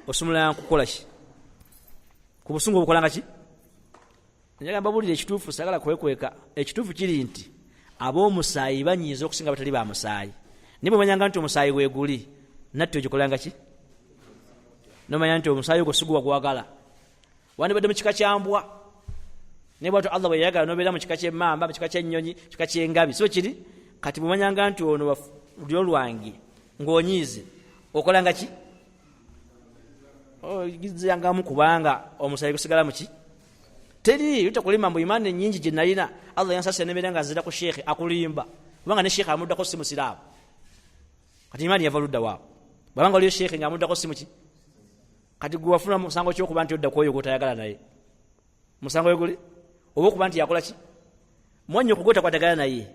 osumulanga kukola ki ku busungu obukolanga ki. Njaga mbabulira ekituufu sagala kwekweka ekituufu kiri nti ab'omusaayi banyiiza okusinga batali ba musaayi. Nibo bamanyanga nti omusaayi weeguli natti ogikolanga ki nomanya nti omusaayi ogwo siguwa gwagala wandibadde mu kika kyambwa ne bwatyo Allah bwe yayagala nobeera mu kika ky'emmamba mu kika ky'ennyonyi kika ky'engabi so kiri. Kati bumanyanga nti ono lyo lwange ng'onyiize okolanga ki ogizangamu kubanga omusaayi gusigala mu ki teri utakulima mbu imani nyingi gye nalina Allah yansasira nebeera nga nzira ku sheekhe akulimba kubanga ne sheekhe amuddako si musiraamu. Kati imani yava ludda waawo bwabanga oliyo sheekhe nga amuddako si muki kati gwe wafuna musango ky'okuba nti odda kwoyo gw'otayagala naye musango weguli oba okuba nti yakola ki mwanyi okugw'otakwatagala naye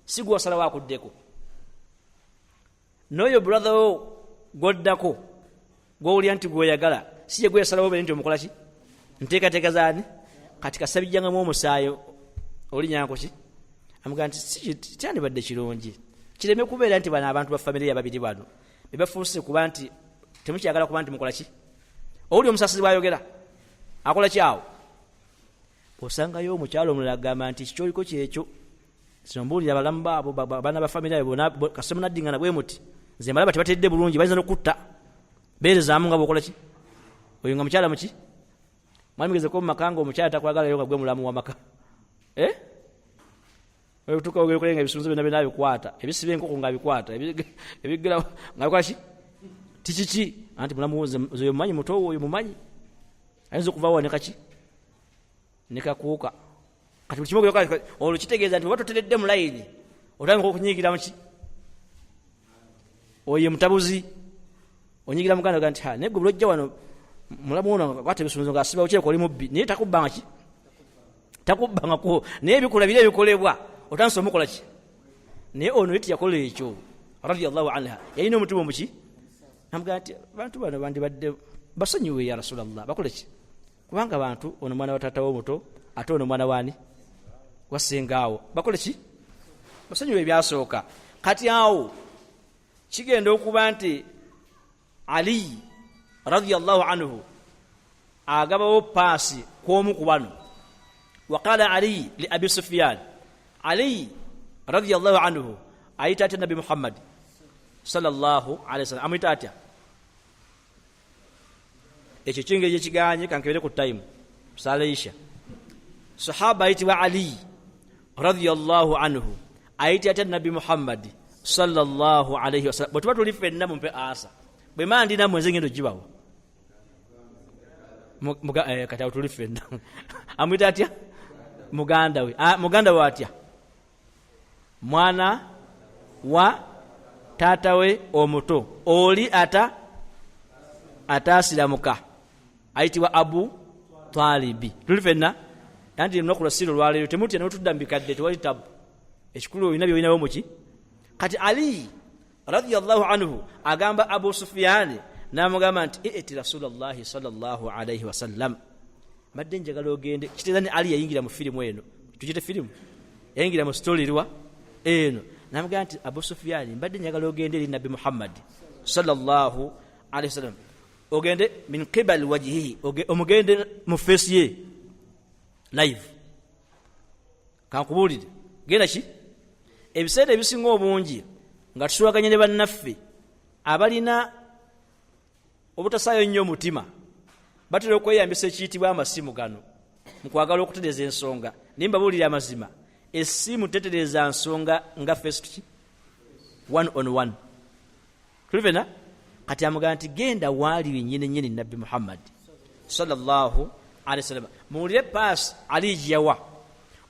si gwe wasalawo akuddeko n'oyo brother wo gw'oddako gw'owulira nti gw'oyagala si gye gweyasalawo bere nti omukola ki nteekateeka zaani. Kati kasabijjangamu omusaayi olinyanko ki amugamba nti kyandibadde kirungi kireme kubeera nti bano abantu ba famire babiri bano bebafuuse kuba nti temukyagala kuba nti mukola ki owuli omusasizi bwayogera akola kyawo osangayo omukyalo omulala agamba nti kikyoliko kyekyo sinombuulira balamu baabo baana ba famire abo kasita munaddingana bwe muti nze mbalaba tebatedde bulungi bayinza n'okutta beerezaamu nga bwokola ki oyo nga mukyala muki mwamigezeko mu maka nga omukyala takwagala yo nga gwe mulamu w'amaka wetuka ogekolenga ebisunzo bina bina bikwata ebisibe enkoko nga bikwata ebigera nga kwashi tichichi anti mulamuze zo mumanyi mutowo oyo mumanyi ayinza okuvawo ne kachi nekakuuka kati ukimogo yoka olukitegeeza nti watoteredde mu line otandika okunyigira mu ki oyo mutabuzi onyigira muganda ganti ha nego bulojja wano mulamu ono kwata ebisunzo nga asiba ukyeko oli mubbi naye takubbanga ki takubbanga ko naye bikola bile bikolebwa otanso omukola ki naye ono yiti yakola ekyo radiyallahu anha yalina omutumo muki namugamba nti bantu bano bandibadde basonyiwe ya Rasulallah bakole ki kubanga bantu ono mwana wa taata omuto ate ono mwana wani wasengaawo bakole ki basonyiwe ebyasooka kati awo kigenda okuba nti Ali radiyallahu anhu agabawo paasi kw'omu ku bano waqala Ali li Abi Sufyan Ali radiyallahu anhu ayita ate Nabi Muhammad sallallahu alaihi wasallam amuyita atya ekyo kingeje kiganye kankebere ku time salaisha sahaba ayitibwa Ali radiyallahu anhu ayita ate Nabi Muhammad sallallahu alaihi wasallam bwe tuli fenna mumpe asa bwe mandi na mwenze ngendo jibawo kata tuli fenna amuyita atya muganda we muganda we atya mwana wa tata we omuto oli atasiramuka ayitibwa Abu Talibi tuli fenna anti mnokula siro lwalero temutya n'otudambikadde tewali tabu ekikulu olina byolinawo muki kati Ali radiyallahu anhu agamba Abu Sufyan namugamba nti eti Rasulullah sallallahu alayhi wasallam madde njagala ogende kitezani Ali yayingira mu filimu eno tukite filimu yayingira mu story liwa eno namugamba nti Abu Sufyan mbadde njagala ogende li Nabi Muhammad sallallahu alayhi wasallam ogende min qibal wajhihi omugende mu face ye live kankubulire genda ki ebiseera ebisinga obungi nga tusuwaganye ne bannaffe abalina obutasaayo nnyo omutima batera okweyambisa ekiyitibwa amasimu gano mu kwagala okutereeza ensonga naye mbabuulira amazima essimu tetereeza nsonga nga face one on one tulivena kati amugamba nti genda waali wennyini Nabbi Muhammad sallallahu alaihi wasallam muwulire paasi Ali gyawa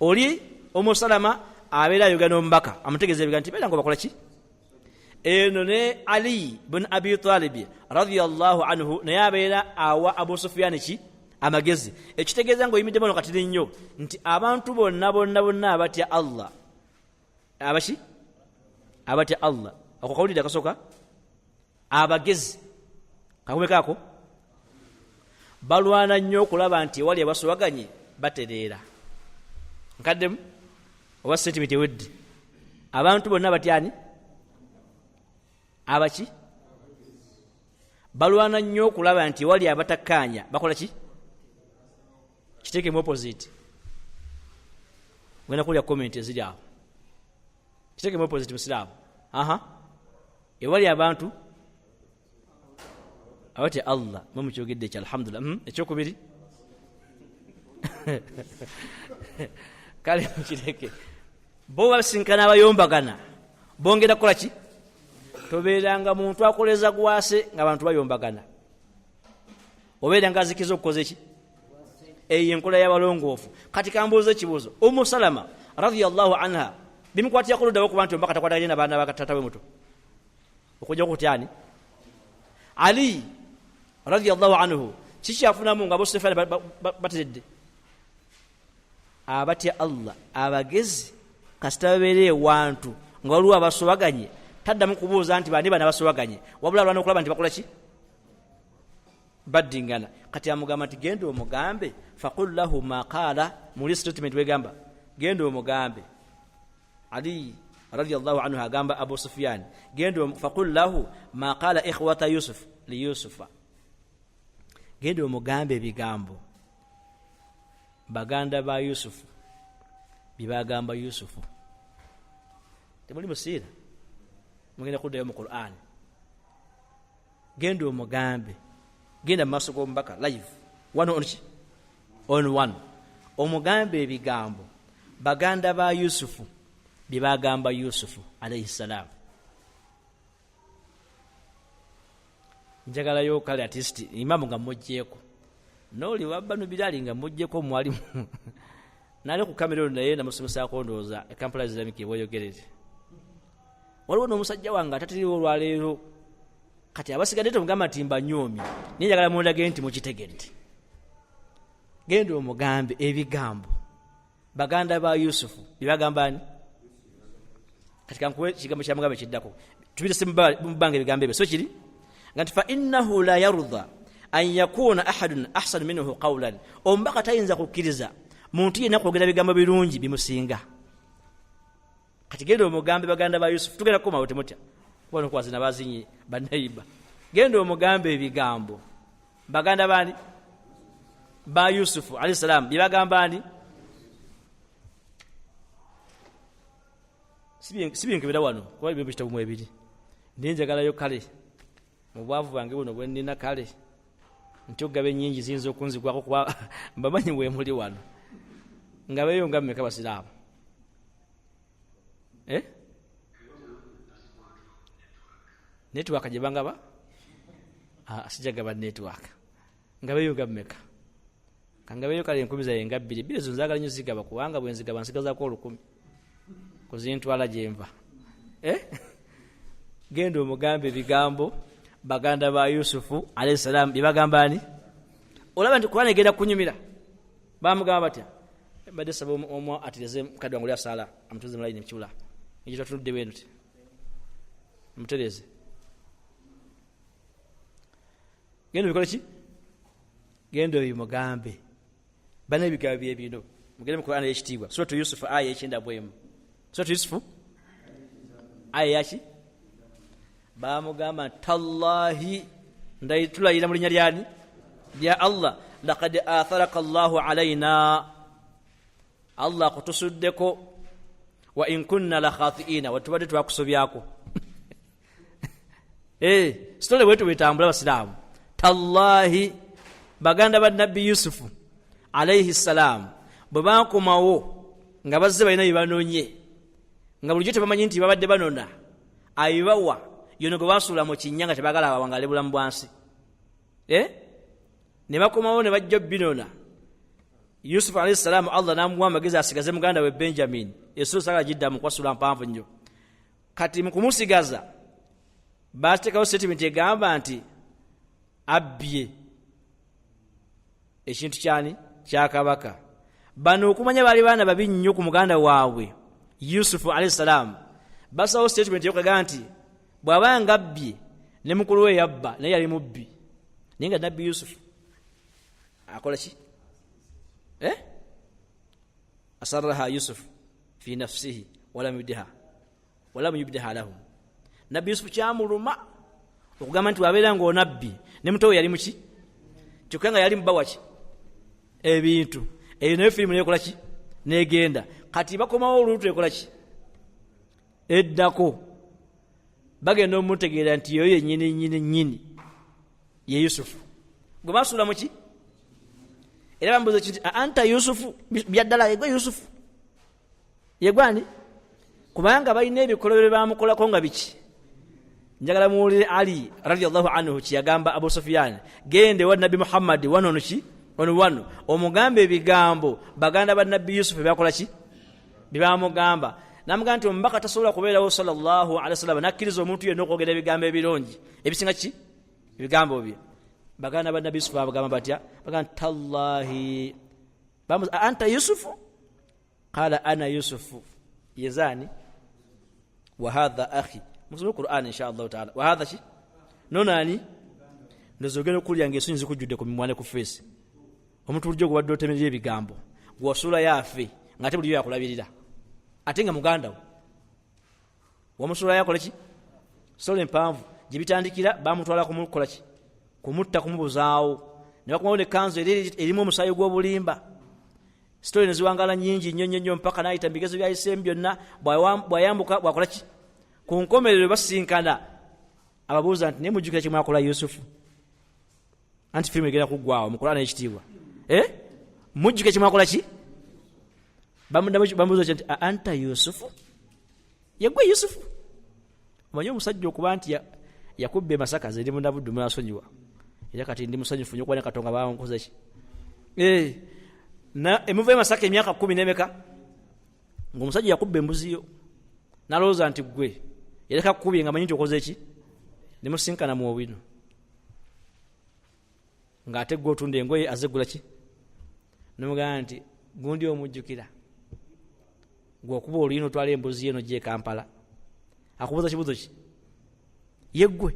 oli Umusalama abeera ayogana omubaka amutegeeza ebiga nti beera ngo bakola ki eno ne Ali bin Abi Talib radiyallahu anhu naye abeera awa Abu Sufyan ki amagezi ekitegeeza ngo oyimiddemu no katini nnyo nti abantu bonna abatya Allah abaki abatya Allah ako kawulira kasoka abagezi kakumekaako balwana nnyo okulaba nti wali abasowaganye batereera nkaddemu oba sentimenti wedde abantu bonna batyani abaki balwana nnyo okulaba nti wali abatakkaanya bakola ki kiteeke mu opposite ngenda kulya comment eziri awo kiteeke mu opposite musiraamu ewali abantu abati Allah mumukyogedde ekyo alhamdulillah ekyokubiri kale mukireke bo basinkana abayombagana bongera kukola ki tobeeranga muntu akoleza gwase nga abantu bayombagana obeera nga azikiza okukoza eki eyo enkola y'abalongoofu kati kambuuza ekibuuzo Ummu Salama radiyallahu anha bimukwatira ku luddawo okuba nti ombaka takwataganye n'abaana bakatata we muto okujja kutyani Ali radiyallahu anhu kikyafunamu nga bosefani bateredde abatya Allah abagezi kasita babeere wantu nga waliwo abasobaganye taddamu kubuuza nti bani bana basobaganye wabula alwana okulaba nti bakola ki baddingana kati amugamba nti genda omugambe faqul lahu ma qaala muli statement wegamba genda omugambe Ali radiyallahu anhu agamba Abu Sufyan genda faqul lahu ma qaala ikhwata Yusuf li Yusufa genda omugambe ebigambo baganda ba Yusufu bibagamba Yusufu temuli musiira mugenda kuddayo mu Qur'an genda omugambe genda maaso g'omubaka live one on one omugambe ebigambo baganda ba Yusufu bibagamba Yusufu alayhi salam. Njagala yo kale artist imamu nga mujjeko noli wabanu Bilali nga mujjeko mwalimu nale ku kamera naye namusomesa kondoza e Kampala Islamic boyogerere waliwo n'omusajja wange atatiriwo olwaleero kati abasigadde tumugamba timba nyomi niye njagala mundage nti mukitegedde genda omugambe ebigambo baganda ba Yusufu bibagambani kati kankuwe kigambo kya mugambe kiddako tubire simbanga ebigambo ebyo so kiri ngati fa innahu la yarda an yakuna ahadun ahsan minhu qawlan ombaka tayinza kukkiriza muntu yena kwogera bigambo birungi bimusinga kati genda omugambe baganda ba Yusufu tugenda koma wote mutya wano kwazina bazinyi banaiba genda omugambe ebigambo baganda bani ba Yusufu alayhi salam bibagambani sibinkebera wano kuba ebyo bitabu mu ebiri ndinjagala yo kale mu bwavu bwange buno bwe nnina kale ntyogabe nyingi zinzo okunzigwako kuba mbamanyi bwe muli wano nga beyo nga mmeka basiraamu network gye bangaba sijagaba network nga beyo nga mmeka kanga beyo kale 10 nga 2 zo nzagala nnyo zigaba kubanga bwe nzigaba nsigazaako 10 kuzintwala gyemva genda omugambe ebigambo baganda ba Yusufu alayhi salam bibagambani olaba nti Qur'an egenda kunyumira bamugamba batya badde sabo omwa atireze kadwa ngulya sala amtuze mulaini mchula njito tuludde wenu ti mutereze genda bikola ki genda omugambe bana bigambo ebino mugende mu Qur'an ekitibwa suratu Yusuf aya ekyenda bwemu suratu Yusuf aya yaki bamugamba tallahi ndayitulayira mu linnya lyani lya Allah laqad atharaka Allahu alaina Allah kutusuddeko wa in kunna la khati'ina watubadde twakusobyako stole wetu wetambula basiramu tallahi baganda ba Nabi Yusufu alayhi salam bwe bakomawo nga bazze balina bibanonye nga bulijjo tebamanyi nti babadde banona ayibawa yono gwe basuula mu kinyanga tebagala wangale bulamu bwansi ne bakomawo ne bajja binona Yusuf alayhi salam Allah namuwa amagezi asigaze muganda we Benjamin Yesu sala jidda mu kwasula mpanvu nnyo kati mu kumusigaza baatekawo statement egamba nti abbye ekintu kyani kya kabaka bano okumanya bali baana babi nnyo ku muganda waabwe Yusuf alayhi salam basawo statement yokaga nti bwabanga abbye ne mukulu we yabba naye yali mubbi ninga Nabi Yusuf akola ki asarraha Yusuf fi nafsihi wala yubdiha lahum Nabi Yusuf kyamuluma okugamba nti wabeera nga onabbi ne mutowe yali muki kyokka yali mbawa ki ebintu eyo nayo firimu nekola ki negenda kati bakomawo olutu ekola ki eddako bagenda omutegeera nti yoyo nyini ye Yusufu gwe basuula muki era bambuza kiti anta Yusufu byaddala yegwe Yusufu yegwani kubanga balina ebikolobero bamukolako nga biki njagala muwulire Ali radiyallahu anhu kiyagamba Abu Sufyan gende wa Nabi Muhammad wano ki wano omugambe ebigambo baganda ba Nabi Yusufu byakola ki bibamugamba namugamba nti ombaka tasobola kubeerawo sallallahu alaihi wasallam nakkiriza omuntu yenna okwogera ebigambo ebirungi ebisinga ki ebigambo bye baganda ba Nabi Yusufu bagamba batya bagamba tallahi anta Yusufu qala ana Yusufu yezani wa hadha akhi musome Qur'an inshallah taala wa hadha shi nonani ndozogera kulya ngesunyize kujudde ku mimwane ku face omuntu ujjo gwa dotemerye ebigambo gwasula yafe ngate buli yakulabirira atenga muganda wa musula yakola ki sole mpanvu jibitandikira bamutwala kumukola ki kumutta kumubuzaawo ne bakumawone kanzo erimu omusayo gw'obulimba story neziwangala nyingi nnyo mpaka nayita mbigezo bya isem byonna bwayambuka bwakola ki ku nkomerero basinkana ababuuza nti nemujjukira kimwakola Yusufu anti filmu egenda kuggwawo mu Qur'an ekitiibwa mujjukira kimwakola ki bamubuuza nti anta Yusufu yegwe Yusufu omanyi omusajja okuba nti yakubbe Masaka ziri mu Nabuddu mwasonyiwa era kati ndi musonyifu nnyo kuba ne Katonga bawankoze ki na emuve Masaka emyaka 10 n'emeka ng'omusajja yakubbe embuzi yo nalowooza nti gwe yereka kukubye nga manyi nti okoze ki ne musinkana mu obwino ng'ate gwe otunda engoye azegula ki nomugamba nti gundi omujjukira gwe okuba oluyino otwala embuzi eno gye Kampala akubuuza kibuuzo ki yeggwe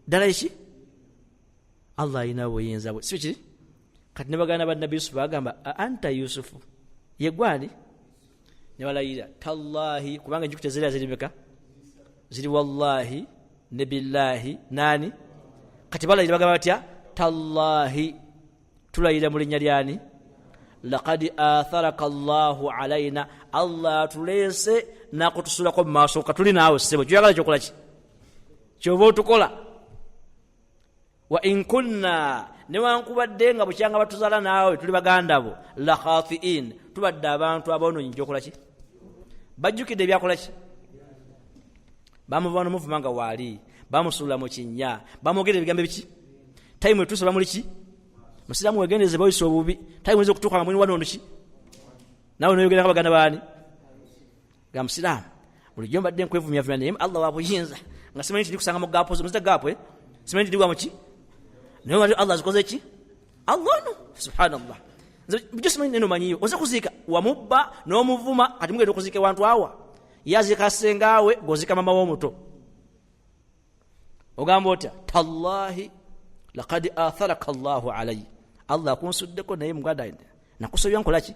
ddala eki Allah alina buyinza bwe si kiri kati ne baganda ba Nabbi Yusufu bagamba anta Yusufu yeggwe ani ne balayira tallahi kubanga enjukute ziri meka ziri wallahi ne billahi nani kati balayira bagamba batya tallahi tulayira mu linnya lyani laqad atharaka Allahu alaina Allah tulese nakutusulako mu maaso katuli naawe sebo kyagala kyokola ki kyoba otukola wa in kunna newankubadde nga bukyanga batuzala naawe tuli baganda bo la khatiin tubadde abantu abonoonyi gyokola ki bajjukidde ebyakola ki bamuvana muvuma nga waali bamusuula mu kinnya bamwogera ebigambo biki time etuuse bamuli ki musiramu wegendeze boyise obubi time weze okutuuka nga mwini wano ki nawe noyogera nga baganda baani ga musiramu bulijjo mbadde nkwevumyavumya naye Allah wabuyinza nga simanyi nti ndikusanga mu gaapu muzita gaapu simanyi nti ndigwa mu ki naye wali Allah azikoze ki Allah no subhanallah bijjo simanyi neno manyiyo oza kuziika wamubba n'omuvuma kati mugenda okuziika wantu awa yazika sengawe gozika mama w'omuto ogamba otya tallahi laqad atharaka Allahu alayhi Allah akunsuddeko naye muganda nakusobya nkola ki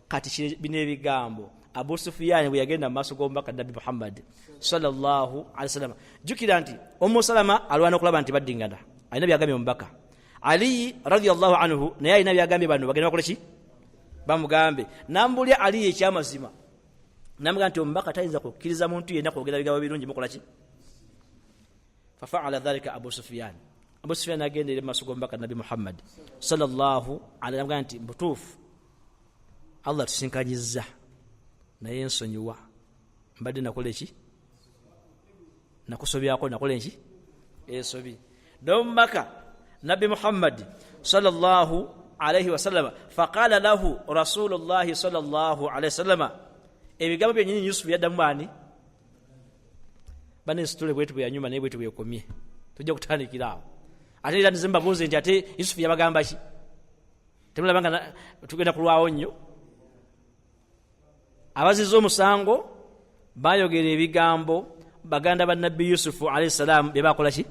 kati bino ebigambo Abu Sufyan bwe yagenda mu maaso g'omubaka Nabbi Muhammad sallallahu alaihi wasallam jukira nti Ummu Salama alwana okulaba nti baddingana alina byagambye omubaka Ali radiyallahu anhu naye alina byagambye bano bagenda bakola ki bamugambe nambulya Ali ekyamazima namugamba nti omubaka tayinza kukkiriza muntu yenna kwogera bigambo birungi mukola ki fafa'ala dhalika Abu Sufyan agendere mu maaso g'omubaka Nabbi Muhammad sallallahu alaihi wasallam nti mbutuufu Allah tusinkanyizza naye nsonyiwa mbadde nakola eki nakusobyako nakola eki ensobi domubaka Nabbi Muhammad sallallahu alaihi wasallam faqala lahu Rasulullah sallallahu alaihi wasallam ebigambo byennyini Yusufu yaddamu ani bane situle bwetu bweyanyuma naye bwetu bwekomye tujja kutandikira awo ate era nzimba buuze nti ate Yusufu yabagamba ki temulabanga tugenda kulwawo nnyo abaziza omusango bayogera ebigambo baganda ba Nabbi Yusufu alayhi salam bebakola ki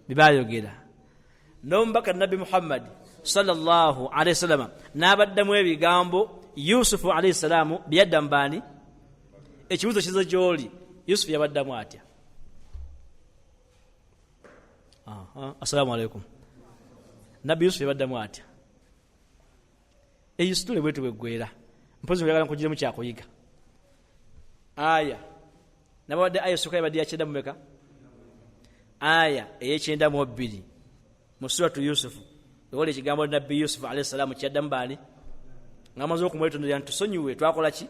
bebayogera n'omubaka Nabbi Muhammad sallallahu alayhi wasallam n'abaddamu ebigambo Yusufu alayhi salam byaddamu baani ekibuzo kiza gy'oli Yusufu yabaddamu atya assalamu alaikum Nabbi Yusufu yabaddamu atya eyisitule bwetu bweggwera mpozi mwagala nkugiremu kyakuyiga aya nabadde aya soka yabadde yakyenda mumeka aya eyekyenda mu bbiri mu suratu Yusufu ewali ekigambo Nabbi Yusufu alayhi salamu kyaddamu baani nga amaze okumwetondera nti tusonyiwe twakola ki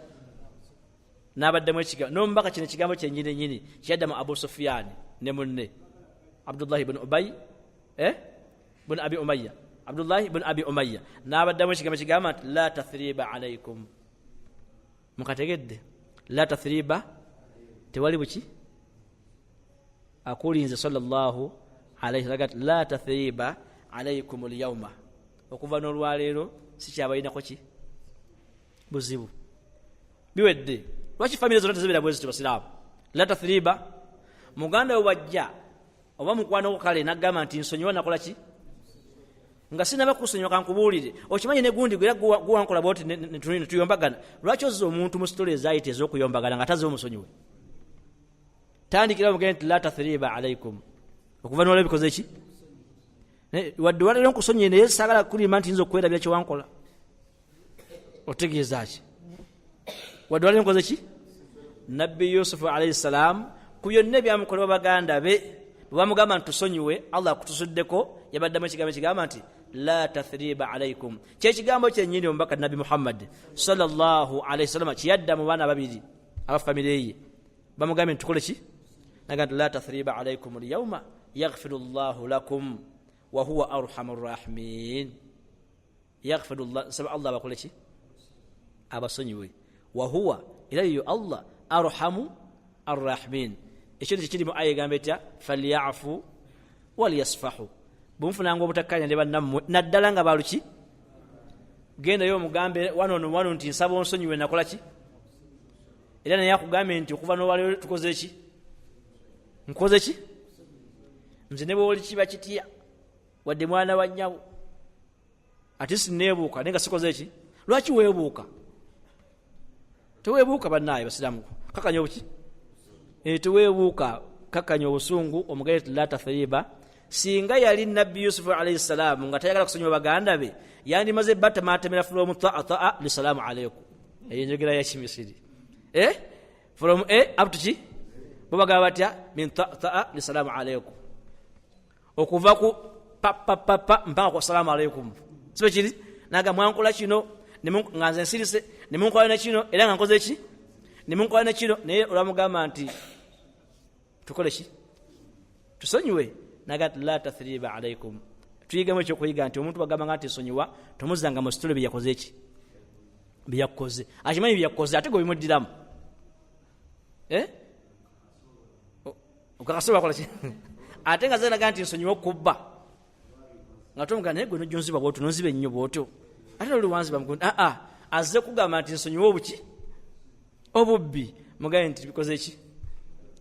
n'abaddemu ekigambo n'omubaka kino ekigambo kyennyini kyaddamu Abu Sufyan ne munne Abdullah ibn Ubay ibn Abi Umayya Abdullah ibn Abi Umayya n'abaddamu ekigambo kigamba nti la tathriba alaykum mukategedde la tathriba tewali buki akulinze sallallahu alayhi wasallam la tathriba alaykum al-yawma okuva n'olwaleero sikyabayinako ki buzibu biwedde lwaki family zonna tezibeera bwezi tibasiraamu la tathriba muganda we wajja oba mukwano kale nagamba nti nsonyiwa nakola ki nga sinaba kusonyiwa kankubuulire okimanyi ne gundi gwera guwankola bwoti tuyombagana lwaki ozza omuntu mu sitole ezayita ez'okuyombagana nga taze omusonyiwe tandikira mugende nti la tathriba alaykum okuva n'olwo bikoze ki wadde waleero nkusonyiye naye saagala kulima nti nza okwerabira kyewankola otegeeza ki wadde waleero nkoze ki Nabbi Yusufu alayhi salam ku byonna ebyamukolebwa baganda be bwamugamba nti tusonyiwe Allah akutusuddeko yabaddamu ekigambo ekigamba nti la tathriba alaykum kyekigambo kyennyini omubaka Nabbi Muhammad sallallahu alayhi wasallam kiyadda mu baana babiri aba family ye bamugambe tukole ki nagamba la tathriba alaykum al-yawma yaghfiru Allahu lakum wa huwa arhamur rahimin yaghfiru Allah sab'a Allah bakole ki abasonyiwe wa huwa ilayo Allah arhamu arrahimin ekyo kiri mu aya gambe tya falyafu walyasfahu bumfunanga obutakanya ne bannammwe naddala nga baluki genda yo mugambe wano nti nsaba onsonyiwe nakola ki era naye akugambe nti okuva n'olwaleero tukoze ki nkoze ki nze ne bwoli kiba kitya wadde mwana wa nnyabo ate sineebuuka naye nga sikoze ki lwaki weebuuka teweebuuka bannaaye basiraamu kakanya obuki teweebuuka kakanya obusungu omugaire la tathriba singa yali nabbi Yusufu alayhi salaam nga tayagala kusonyiwa baganda be yandimaze batta matemera from ta'a li salaamu alaykum njogera ya kimisiri from up to ki babaga batya min ta'a li salaamu alaykum okuva ku pa mpaka ku salaamu alaykum sibe kiri naga mwankola kino nga nze nsirise ne munkola na kino era nga nkoze ki ne munkola na kino naye olamugamba nti tukole ki tusonyiwe naga la tathriba alaykum tuyigamo ekyo kuyiga nti omuntu bagamba nga nti sonyiwa tomuzanga mu sitole byakoze ki byakoze akimanyi byakoze ate go bimuddiramu ukakasoba kola ki ate nga zanaga nti nsonyiwa kubba nga tomuga naye gwe nojonziba bwotyo nonziba ennyo bwotyo ate oli wanziba mugundi azze kugamba nti nsonyiwa obuki obubbi mugaye nti bikoze ki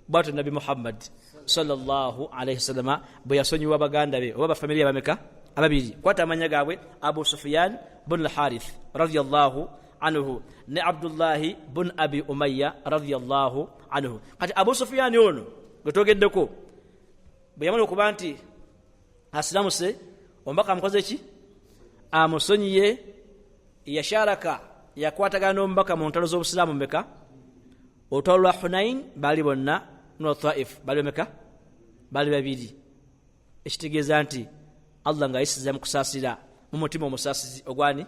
bwatyo nabi Muhammad sallallahu alayhi wasallam bwe yasonyiwa baganda be oba bafamilia bameka ababiri kwata amanya gaabwe Abu Sufyan bin al-Harith radiyallahu anhu ne Abdullah bin Abi Umayya radiyallahu anhu kati Abu Sufyan ono gotogeddeko bwe yamala okuba nti asilamu se ombaka amukoze ki amusonyiye yasharaka yakwatagana n'omubaka mu ntalo z'obusiraamu meka olutalo lwa Hunain bali bonna no Taif bali meka bali babiri ekitegeeza nti Allah nga ayisiza mu kusaasira mu mutima omusaasizi ogwani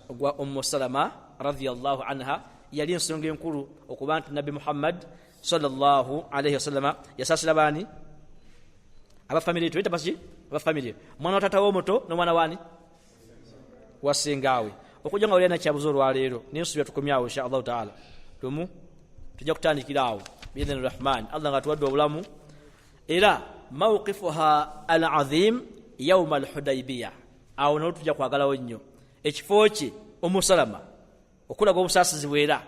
ogwa Salama radiyallahu anha yali ensonga enkulu okuba nti Nabi Muhammad sallallahu alayhi wasallam yasaasira bani aba family tuita basi aba family mwana wa tata wo moto no mwana wani wasengawe okujja nga oli na kyabuzo lwaleero n'ensuubira tukomyawo insha Allah taala tumu tujja kutandikirawo biidhni rahman Allah nga tuwadde obulamu era mawqifuha al-azim yawm al-Hudaybiyah awo no tujja kwagalawo nnyo ekifo kye Salama okulaga obusaasizi bwera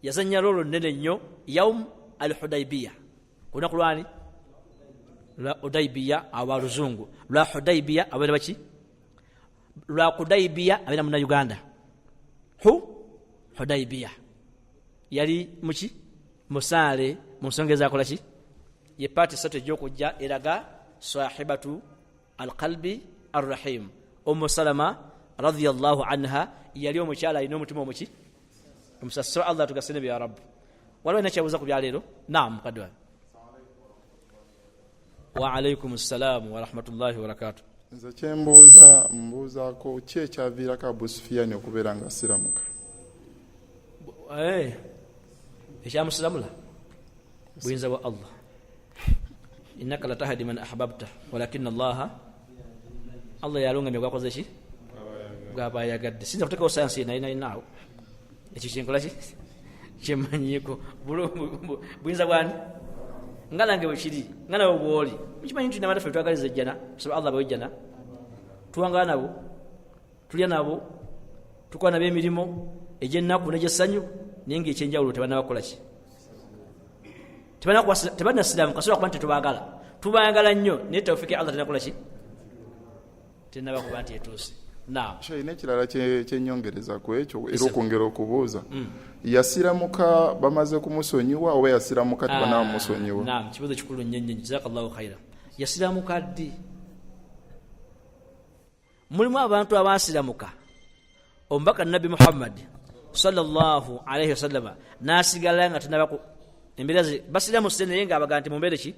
yazanya lolo nnene nnyo yawm al-Hudaybiyah kuna kulwani la Hudaybiyah abaluzungu la Hudaybiyah abere baki la Hudaybiyah abera mu Uganda Hudaybiyah yali muki musale musongeza akola ki ye party sote jokujja eraga sahibatu alqalbi arrahim Salama radiyallahu anha yali omukyala ino mutima omuki omusaso Allah tugasene ya rabb waliwo nakyabuza ku byaleero naam kadwa wa alaykum assalam wa rahmatullahi wa barakatuh nze mbuuzaako ki ekyaviirako Abu Sufyan okubeera nga siramuka ekyamusiramula buyinza bwa Allah innaka latahdi man ahbabta walakinna Allah yalongamye gwakoze ki gwaba yagadde sinza kuteekawo sayansi naawo ekyo kyenkola ki kyemanyiko buyinza bwani nga nange bwekiri nga nawe bwoli mukimanyi nti nabadde ffe twagaliza ejjana tusaba Allah bawejjana tuwangala nabo tulya nabo tukola nabo emirimu egy'ennaku n'egyessanyu naye ng'ekyenjawulo tebanabakola ki tebanasiraamu kasobola kuba nti tetubaagala tubaagala nnyo naye tawfiiki Allah tenakola ki tenabakuba nti etuuse Shaina kirala kyenyongereza ku ekyo era okwongera okubuuza yasiramuka bamaze kumusonyiwa oba yasiramuka tibanamusonyiwa naam kibuzo kikulu nnyo nnyo jazakallahu khaira yasiramuka ddi mulimu abantu abasiramuka omubaka Nabi Muhammad sallallahu alayhi wasallam nasigala nga tenabaku embeera basiramu naye nga abaga nti mumbeere ki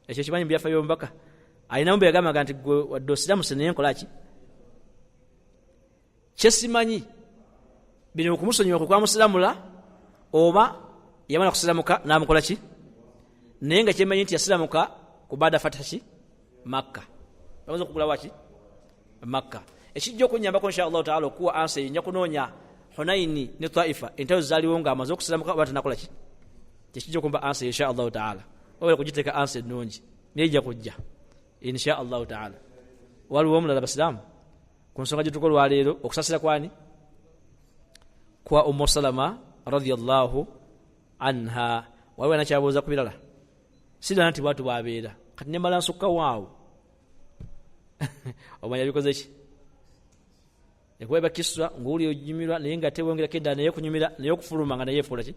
ekyo kimanyi byafa y'omubaka alina mumbe yagamba nti gwe wadde osiramu naye nkola ki kyesimanyi bino okumusonyiwa kwe kwamusiramula oba yamala kusilamuka namukola ki naye nga kyemanyi nti yasilamuka ku baada fataki Makka bamaze okugula waki Makka ekijja okunyambako insha Allah taala okuwa ansa nja kunoonya Hunaini ne Taifa entayo zaaliwo nga amaze okusilamuka oba tanakola ki tekijja okumba ansa insha Allah taala oba kugiteeka ansa ennungi naye ijja kujja insha Allah taala waliwo omulala basiraamu ku nsonga gyetuko olwaleero okusasira kwani kwa Ummu Salama radiyallahu anha waliwo nakyabuuza ku birala sida nti bwatu babeera kati nemala nsukka waawo omanya bikoze ki ekuweba kiswa ng'oli ojimirwa naye nga tewongera kenda naye kunyumira naye okufuluma nga naye efuula ki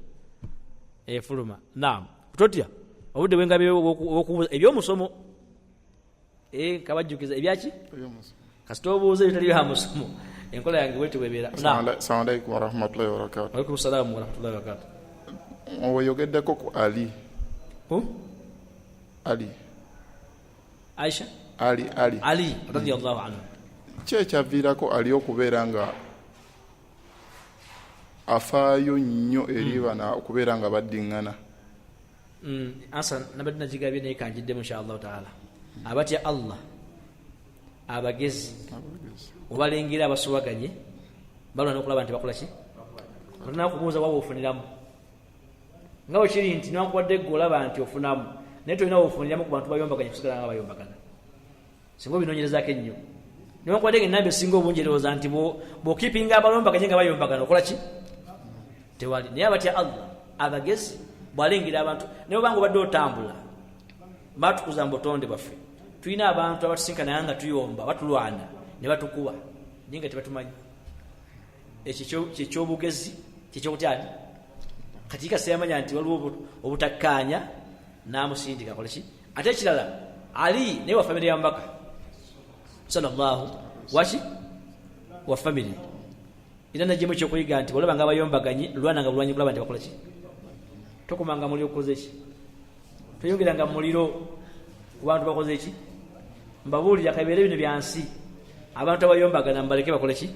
efuluma naam kutotya obudde bwengabe okubuuza ebyomusomo kabajjukiza ebyaki kasita obuuza ebitali bya musomo enkola yange bwete bwebeera. Assalamu alaikum warahmatullahi wabarakatuh. Waalaikum salaam warahmatullahi wabarakatuh. Oyogeddeko ku Ali. Ali. Aisha? Ali radiyallahu anhu. Kyekyaviirako Ali okubeera nga afaayo nnyo eri bana okubeera nga baddiŋŋana. Asa nabadde nagigabye naye kanjiddemu inshallah taala. Abatya Allah abagezi obalengera abasubaganye balwana okulaba nti bakola ki olina kubuuza waba ofuniramu nga wekiri nti niwankubadde gwe olaba nti ofunamu naye tolina wofuniramu ku bantu bayombaganye kusigala nga bayombagana singa obinoonyerezaako ennyo niwankubadde ge enamba esinga obungi erowooza nti bw'okipinga abalombaganye nga bayombagana okola ki tewali naye abatya Allah abagezi bwalengera abantu naye obanga obadde otambula batukuza mu butonde bwaffe tulina abantu abatusinkana naye nga tuyomba batulwana ne batukuba naye nga tebatumanyi ekyo kyekyobugezi kyekyokutyani kati kaseyamanya nti waliwo obutakkaanya n'amusindika akola ki ate ekirala Ali naye wa famire ya Mbaka sallallahu waki wa famire era najjemu ekyokuyiga nti olaba nga abayombaganyi lwana nga bulwanyi bulaba nti bakola ki tokomanga muliro okoze ki toyongeranga muliro ku bantu bakoze ki mbabuulira kabeere bino byansi abantu abayombagana mbaleke bakole ki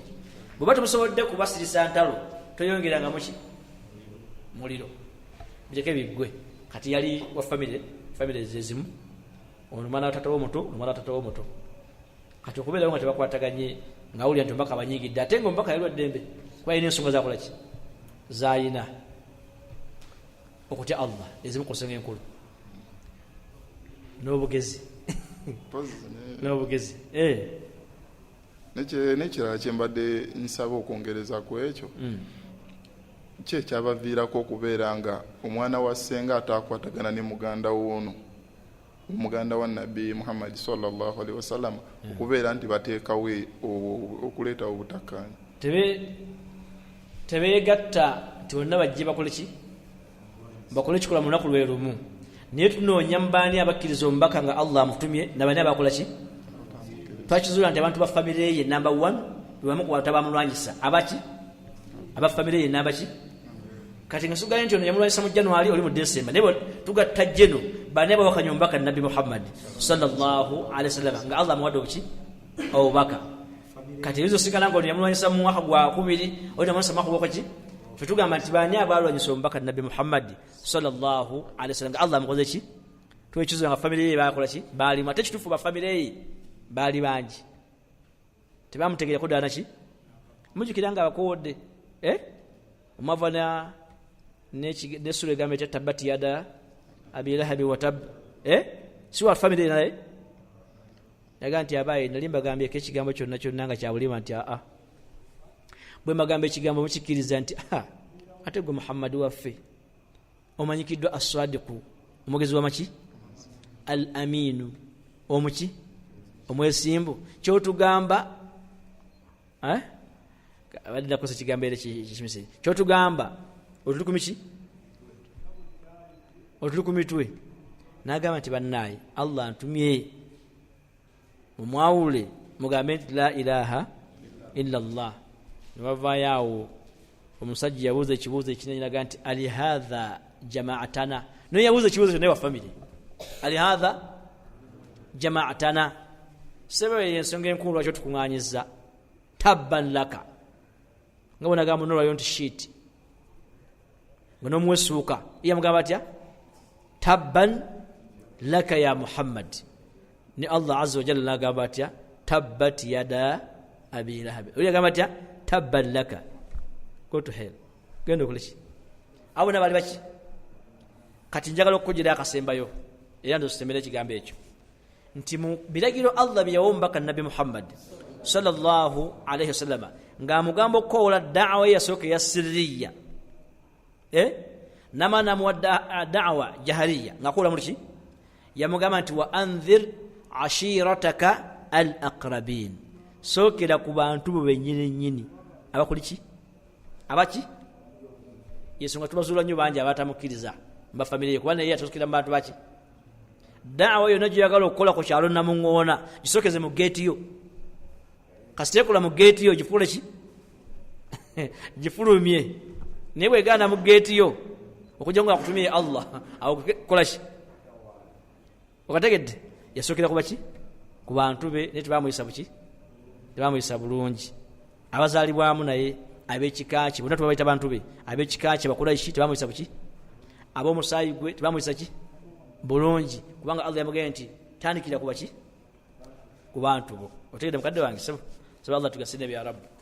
bwe tumusobodde kubasirisa ntalo toyongeranga muki muliro bireke biggwe kati yali wa famire zezimu ono mwana watata omuto omwana watata omuto kati okubeerawo nga tebakwataganye nga wulira nti Mbaka abanyigidde ate nga Mbaka yalwa ddembe kuba yina ensonga zakola ki zayina okutya Allah ezimu ku nsonga enkulu n'obugezi n'obugezi nekirala kyembadde nsaba okwongereza ku ekyo kyekyabaviirako okubeera nga omwana wa ssenga ataakwatagana ne muganda woono omuganda wa Nabbi Muhammad sallallahu alaihi wasallam okubeera nti bateekawo okuleeta obutakkaanya tebeegatta nti bonna bajje bakole ki bakole kikola mu lunaku lwe lumu naye tunoonya mubaani abakkiriza omubaka nga Allah amutumye nabani abakola ki twakizuula nti abantu ba famire ye number 1 bebamu ku bantu abamulwanyisa abaki aba famire ye namba ki kati nga sugaye nti ono yamulwanyisa mu January oli mu December naye tugatta jeno bani abawakanya omubaka Nabbi Muhammad sallallahu alaihi wasallam nga Allah amuwadde obuki obubaka kati ebizo sigala nga ono yamulwanyisa mu mwaka gwa 2 oli yamulwanyisa mu mwaka gwa ki tutugamba nti bani abalwanyisa omubaka Nabbi Muhammad sallallahu alaihi wasallam nga Allah amukoze ki twekizuula nga famire ye bakola ki bali ate kitufu ba famire ye bali bangi tebamutegerako ddala ki mujukira nga abakowodde omwavana nesula egamba etya tabati yada abilahabi watab si wa famire naye yaga nti abaye nali mbagambyeko ekigambo kyonna kyonna nga kyabulima nti bwe mbagamba ekigambo mukikkiriza nti ate gwe Muhammad waffe omanyikiddwa as-sadiqu omugezi w'amaki al-aminu omuki omwesimbu kyotugamba abadde nakosa ekigambo era kimisiri kyotugamba otuli kumiki otuli ku mitwe n'agamba nti bannaaye Allah ntumye mumwawule mugambe nti la ilaha illa Allah nebavaayo omusajja yabuuza ekibuuzo ekinene naga nti ali hadha jamaatana naye yabuuza ekibuuzo kyonna wa famire ali hadha jamaatana sebe ensonga enkulu lwakyo tukuŋŋaanyiza tabban laka nga bwe nagamba nolwayo nti shit nga nomwesuuka yamugamba atya tabban laka ya Muhammad ni Allah azza wa jalla nagamba atya tabbat yada abi lahab oli agamba atya tabban laka go to hell genda okoleki abo nabali baki kati njagala okujira akasembayo era ndo sitemere kigambo ekyo nti mu biragiro Allah byawomba kan nabi Muhammad sallallahu alayhi wasallam nga mugambo kola da'wa yasoke ya sirriya namana mu da'wa jahariya ngakola muliki yamugamba nti wa anzir ashirataka al aqrabin sokera ku bantu bo benyini abakuliki abaki Yesu nga tubazula nnyo bangi abatamukiriza mba familia kubana yeye atosokera mu bantu baki da'wa yo najyo yagala okukola ku kyalo namuŋŋoona gisokeze mu gate yo kasitekola mu gate yo gifule ki gifulumye newe gana mu gate yo okujonga kutumie Allah au kola ki okategedde yasokera ku baki ku bantu be ne tubamuyisa buki tubamuyisa bulungi abazalibwamu naye abekikaaki bonna tubabayita bantu be abekikaaki bakola ki tubamuyisa buki ab'omusaayi gwe tubamuyisa ki bulungi kubanga Allah yamugamba nti tandikira ku baki ku bantu bo otegedde mukadde wange sebo Allah tugasinde bya rabbi